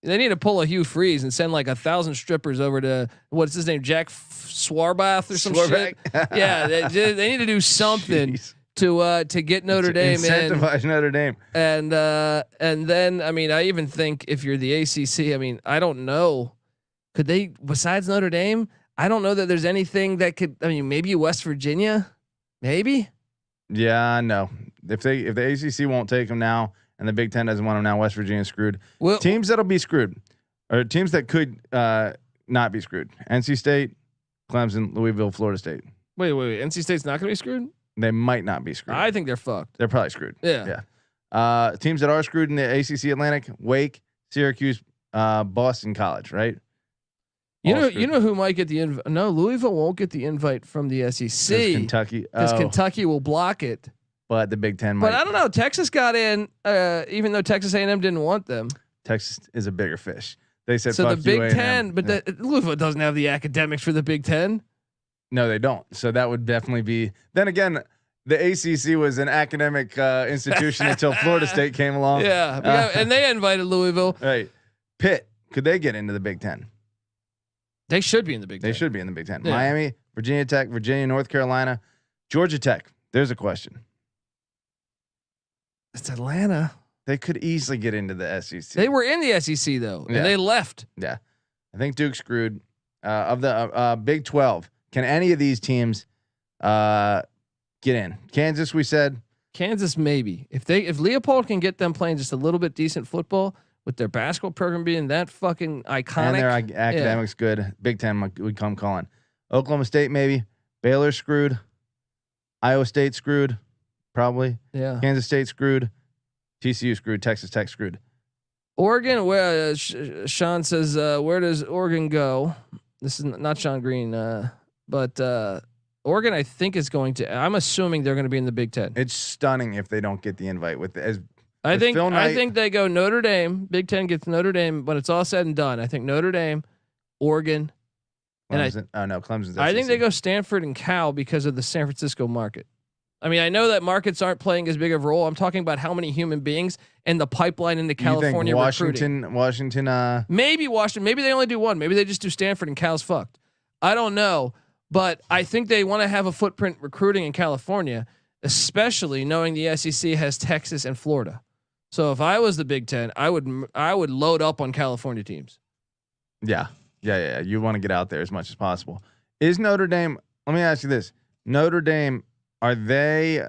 They need to pull a Hugh Freeze and send like 1,000 strippers over to what's his name, Jack Swarbath or some shit. Yeah, they need to do something to get Notre Dame incentivize Notre Dame. And then I mean, I even think if you're the ACC, I mean, I don't know, could they besides Notre Dame? I don't know that there's anything that could. I mean, maybe West Virginia, maybe. Yeah, no. If the ACC won't take them now, and the Big Ten doesn't want them now, West Virginia's screwed. Well, teams that'll be screwed, or teams that could not be screwed: NC State, Clemson, Louisville, Florida State. Wait. NC State's not going to be screwed. They might not be screwed. I think they're fucked. They're probably screwed. Yeah. Teams that are screwed in the ACC Atlantic: Wake, Syracuse, Boston College. Right. You know who might get the invite? No, Louisville won't get the invite from the SEC. Kentucky, because Kentucky will block it. But the Big Ten might. But I don't know. Texas got in, even though Texas A&M didn't want them. Texas is a bigger fish. They said so. Fuck The Big you, Ten, but Louisville doesn't have the academics for the Big Ten. No, they don't. So that would definitely be. Then again, the ACC was an academic institution until Florida State came along. Yeah, and they invited Louisville. Right. Pitt, could they get into the Big Ten? They should be in the Big Ten. They should be in the Big Ten. Yeah. Miami, Virginia Tech, Virginia, North Carolina, Georgia Tech. There's a question. It's Atlanta. They could easily get into the SEC. They were in the SEC though, and they left. Yeah, I think Duke's screwed. Of the Big 12, can any of these teams get in? Kansas, we said. Kansas maybe. If Leopold can get them playing just a little bit decent football with their basketball program being that fucking iconic, and their academics good, Big Ten would come calling. Oklahoma State maybe. Baylor screwed. Iowa State screwed. Probably. Yeah. Kansas State screwed. TCU screwed. Texas Tech screwed. Oregon, where Sean says, where does Oregon go? This is not Sean Green, but Oregon, I think is going to. I'm assuming they're going to be in the Big Ten. It's stunning if they don't get the invite with I think they go Notre Dame. Big Ten gets Notre Dame, but it's all said and done. I think Notre Dame, Oregon, Clemson, Clemson's. I think they go Stanford and Cal because of the San Francisco market. I mean, I know that markets aren't playing as big of a role. I'm talking about how many human beings and the pipeline into California recruiting. Washington. Maybe Washington. Maybe they only do one. Maybe they just do Stanford and Cal's fucked. I don't know, but I think they want to have a footprint recruiting in California, especially knowing the SEC has Texas and Florida. So if I was the Big Ten, I would load up on California teams. Yeah. You want to get out there as much as possible. Is Notre Dame? Let me ask you this: Notre Dame. Are they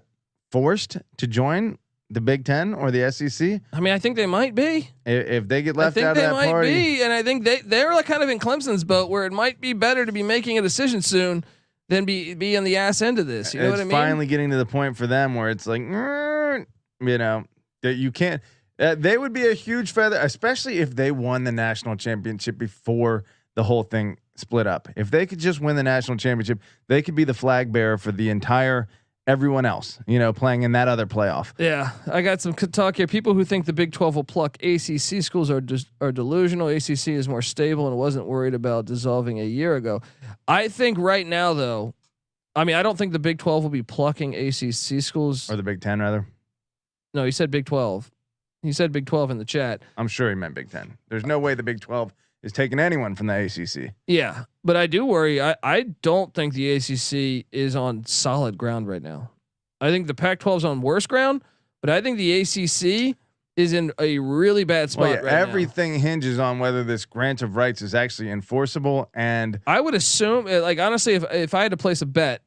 forced to join the Big Ten or the SEC? I mean, I think they might be. If they get left out of that party, I think they might be, and I think they're like kind of in Clemson's boat, where it might be better to be making a decision soon than be on the ass end of this. You know what I mean? It's finally getting to the point for them where it's like, that you can't. They would be a huge feather, especially if they won the national championship before the whole thing split up. If they could just win the national championship, they could be the flag bearer for the entire. Everyone else, playing in that other playoff. Yeah, I got some talk here. People who think the Big 12 will pluck ACC schools are delusional. ACC is more stable and wasn't worried about dissolving a year ago. I think right now, though, I mean, I don't think the Big 12 will be plucking ACC schools. Or the Big 10, rather. No, he said Big 12. He said Big 12 in the chat. I'm sure he meant Big 10. There's no way the Big 12 is taking anyone from the ACC. Yeah, but I do worry. I don't think the ACC is on solid ground right now. I think the Pac-12 is on worse ground, but I think the ACC is in a really bad spot right everything now. Hinges on whether this grant of rights is actually enforceable. And I would assume, like, honestly, if I had to place a bet,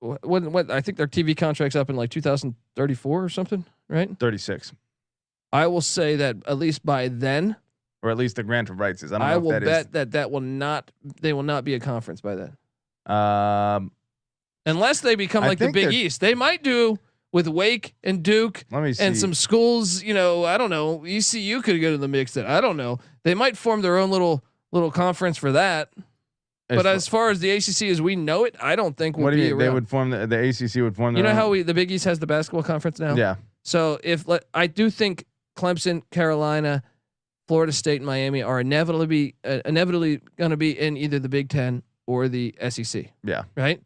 what I think their TV contract's up in like 2034 or something, right? 36. I will say that at least by then, or at least the grant of rights is. I don't I know will if bet that will not. They will not be a conference by then. Unless they become like the Big East, they might do with Wake and Duke and some schools. I don't know. ECU could go to the mix. That I don't know. They might form their own little conference for that. But as far as the ACC as we know it, I don't think we'll be around. They would form the ACC would form. You know how the Big East has the basketball conference now? Yeah. So I do think Clemson, Carolina, Florida State, and Miami are inevitably going to be in either the Big Ten or the SEC. Yeah. Right.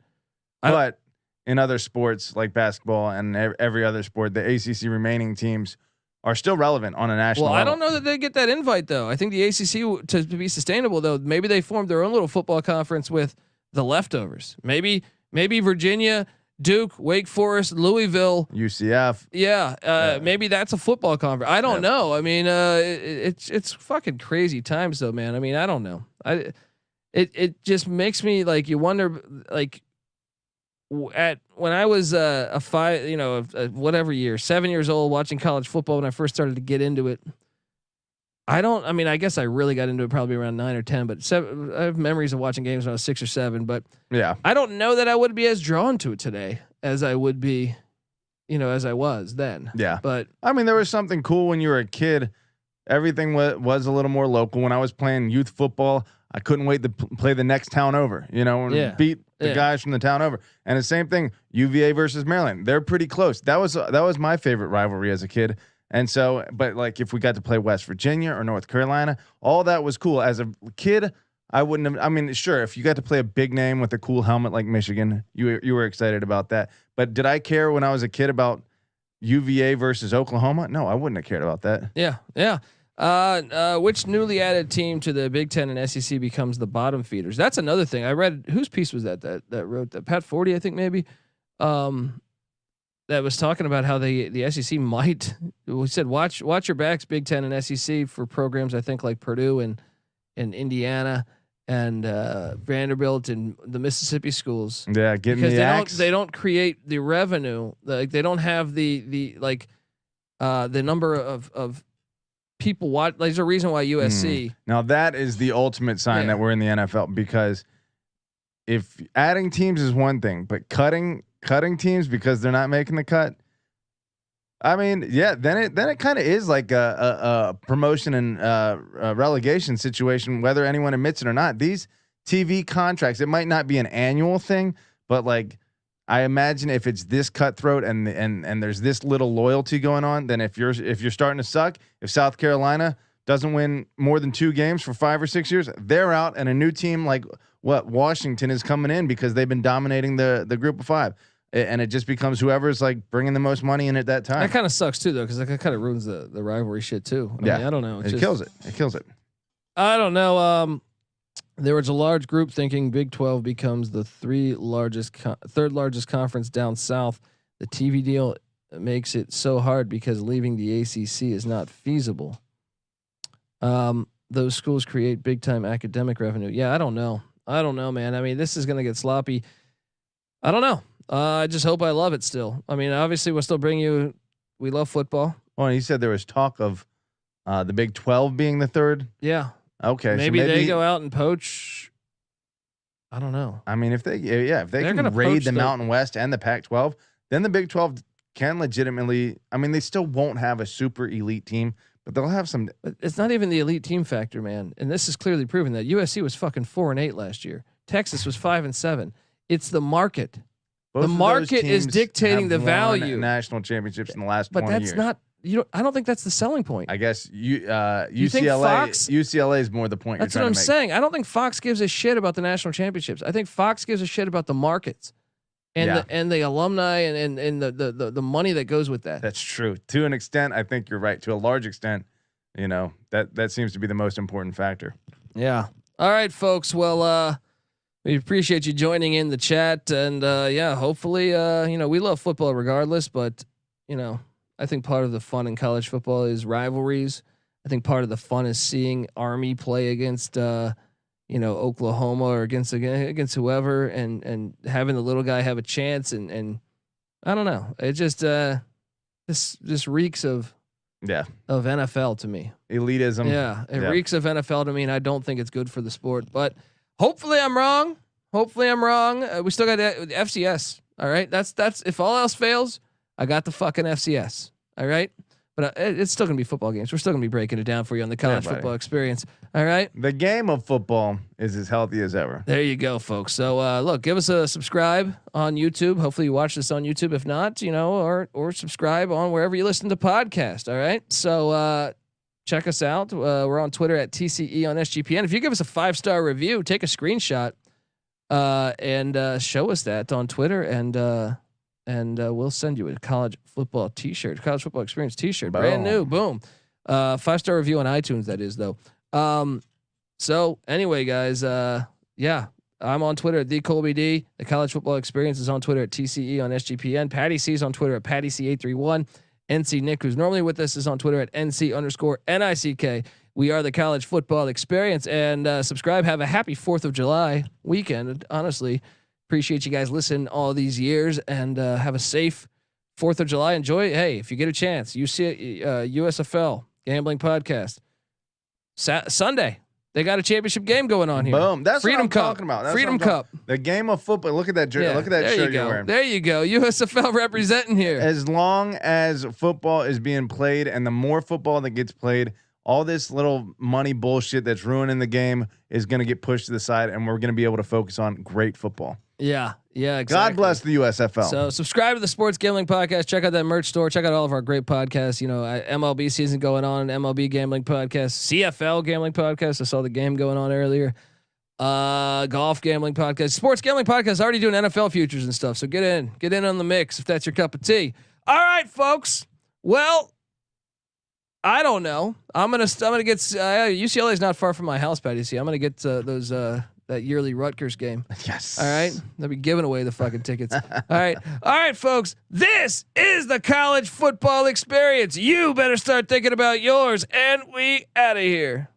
But in other sports like basketball and every other sport, the ACC remaining teams are still relevant on a national level. I don't know that they get that invite though. I think the ACC to be sustainable though, maybe they formed their own little football conference with the leftovers. Maybe Virginia, Duke, Wake Forest, Louisville, UCF. Yeah, maybe that's a football conference. I don't know. I mean, it's fucking crazy times though, man. I mean, I don't know. It just makes me like you wonder like when I was whatever year, 7 years old, watching college football when I first started to get into it. I guess I really got into it probably around 9 or 10, but I have memories of watching games when I was 6 or 7, but yeah, I don't know that I would be as drawn to it today as I would be, as I was then. Yeah. But I mean, there was something cool when you were a kid. Everything was a little more local. When I was playing youth football, I couldn't wait to play the next town over, and beat the guys from the town over. And the same thing, UVA versus Maryland. They're pretty close. That was my favorite rivalry as a kid. And so, but like if we got to play West Virginia or North Carolina, all that was cool. As a kid, I wouldn't have. I mean, sure, if you got to play a big name with a cool helmet like Michigan, you were excited about that. But did I care when I was a kid about UVA versus Oklahoma? No, I wouldn't have cared about that. Yeah. Which newly added team to the Big Ten and SEC becomes the bottom feeders? That's another thing. I read whose piece was that wrote that Pat Forty, I think maybe, that was talking about how the SEC might. We said watch your backs, Big Ten and SEC for programs I think like Purdue and Indiana and Vanderbilt and the Mississippi schools. Yeah, because they don't create the revenue. Like they don't have the number of people watch. There's a reason why USC. Now that is the ultimate sign that we're in the NFL, because if adding teams is one thing, but cutting teams because they're not making the cut. I mean, yeah, then it kind of is like a promotion and relegation situation, whether anyone admits it or not. These TV contracts, it might not be an annual thing, but like I imagine if it's this cutthroat and there's this little loyalty going on, then if you're starting to suck, if South Carolina doesn't win more than 2 games for 5 or 6 years, they're out, and a new team like Washington is coming in because they've been dominating the group of 5, and it just becomes whoever's like bringing the most money in at that time. That kind of sucks too, though, because that kind of ruins the rivalry shit too. I mean, I don't know. It kills it. It kills it. I don't know. There was a large group thinking Big 12 becomes the third largest conference down south. The TV deal makes it so hard because leaving the ACC is not feasible. Those schools create big time academic revenue. Yeah, I don't know, man. I mean, this is gonna get sloppy. I don't know. I just hope I love it still. I mean, obviously we'll still bring you. We love football. Well, he said there was talk of the Big 12 being the third. Yeah. Okay, maybe they go out and poach. I don't know. I mean, if they can raid the Mountain West and the Pac-12, then the Big 12 can legitimately. I mean, they still won't have a super elite team, but they'll have some. It's not even the elite team factor, man. And this is clearly proven that USC was fucking 4-8 last year. Texas was 5-7. It's the market. The market is dictating the value. National championships in the last 20 years. But that's not. I don't think that's the selling point. I guess UCLA is more the point. That's what I'm saying. I don't think Fox gives a shit about the national championships. I think Fox gives a shit about the markets and the alumni and the money that goes with that. That's true. To an extent, I think you're right. To a large extent, that seems to be the most important factor. Yeah. All right, folks. Well, we appreciate you joining in the chat, and hopefully, we love football regardless, but I think part of the fun in college football is rivalries. I think part of the fun is seeing Army play against, Oklahoma or against whoever, and having the little guy have a chance. And I don't know. It just this reeks of Yeah. of NFL to me. Elitism. Yeah, it reeks of NFL to me, and I don't think it's good for the sport. But hopefully, I'm wrong. We still got the FCS. All right, that's if all else fails, I got the fucking FCS. All right, but it's still gonna be football games. We're still gonna be breaking it down for you on the college football experience. All right, the game of football is as healthy as ever. there you go, folks. So look, give us a subscribe on YouTube. Hopefully, you watch this on YouTube. If not, or subscribe on wherever you listen to podcasts. All right, so. Check us out. We're on Twitter at TCE on SGPN. If you give us a 5-star review, take a screenshot and show us that on Twitter, and we'll send you a college football T-shirt, college football experience T-shirt, brand new. Boom, 5-star review on iTunes. That is though. So anyway, guys, yeah, I'm on Twitter at TheColbyD. The college football experience is on Twitter at TCE on SGPN. Patty C is on Twitter at PattyC831. NC Nick, who's normally with us, is on Twitter at NC_NICK. We are the college football experience, and subscribe. Have a happy 4th of July weekend. Honestly, appreciate you guys listening all these years, and have a safe 4th of July. Enjoy. Hey, if you get a chance, USFL gambling podcast. Sunday, they got a championship game going on here. Boom. That's Freedom what I'm Cup. talking about. That's Freedom Cup. The game of football. Look at that jersey. Yeah, Look at that shirt you're wearing. There you go. USFL representing here. As long as football is being played, and the more football that gets played, all this little money bullshit that's ruining the game is going to get pushed to the side, and we're going to be able to focus on great football. Yeah, exactly. God bless the USFL. So subscribe to the Sports Gambling Podcast. Check out that merch store. Check out all of our great podcasts. MLB season going on. MLB Gambling Podcast. CFL Gambling Podcast. I saw the game going on earlier. Golf Gambling Podcast. Sports Gambling Podcast. Already doing NFL futures and stuff. So get in on the mix if that's your cup of tea. All right, folks. Well, I don't know. I'm gonna get UCLA is not far from my house, Patty. See, I'm gonna get those that yearly Rutgers game. Yes. All right. They'll be giving away the fucking tickets. All right, folks. This is the college football experience. You better start thinking about yours, and we out of here.